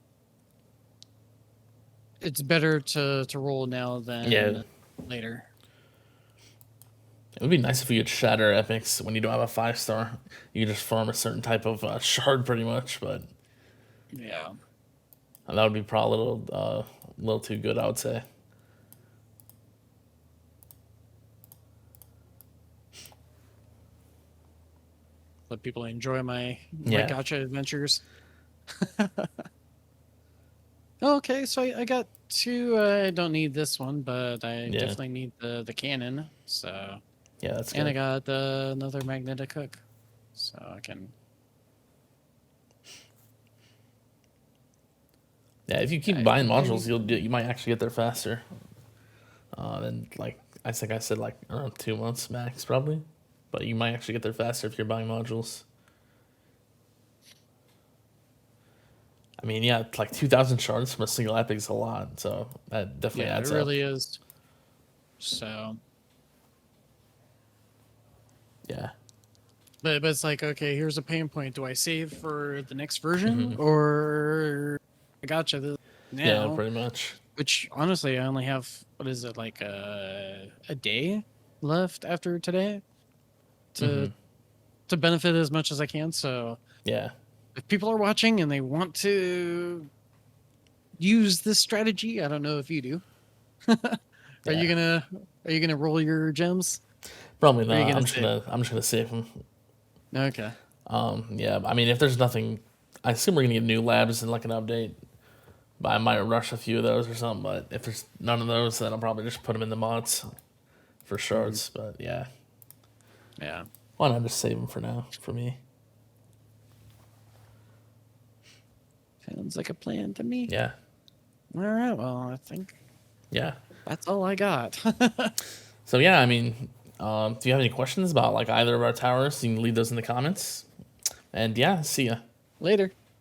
it's better to roll now yeah. than later. It would be nice if you could shatter epics when you don't have a 5 star. You could just farm a certain type of shard, pretty much. But Yeah. that would be probably a little too good, I would say. Let people enjoy my Yeah, gacha adventures. Okay, so I got two. I don't need this one, but I yeah, definitely need the cannon. So, yeah. That's and I good. got another magnetic hook, so I can. Yeah, if you keep I buying think I modules, need. you might actually get there faster. Than like I think I said like around 2 months max probably, but you might actually get there faster if you're buying modules. I mean, yeah, it's like 2,000 shards from a single epic is a lot, so that definitely Yeah, it adds up. really is. So, Yeah, but it's like, okay, here's a pain point. Do I save for the next version, hmm or I gotcha this yeah, now? pretty much. Which honestly, I only have what is it like a day left after today to hmm benefit as much as I can. So Yeah, if people are watching and they want to use this strategy, I don't know if you do. Are you yeah. gonna roll your gems? Probably Or are you not. gonna save? I'm just gonna save them. Okay. Yeah, I mean, if there's nothing, I assume we're gonna get new labs and like an update. But I might rush a few of those or something. But if there's none of those, then I'll probably just put them in the mods for Mhm. shards. But yeah, Yeah. why not just save them for now for me? Sounds like a plan to me. Yeah, All right. Well, I think yeah. that's all I got. So yeah, I mean, do you have any questions about like either of our towers? You can leave those in the comments. And yeah, see ya. Later.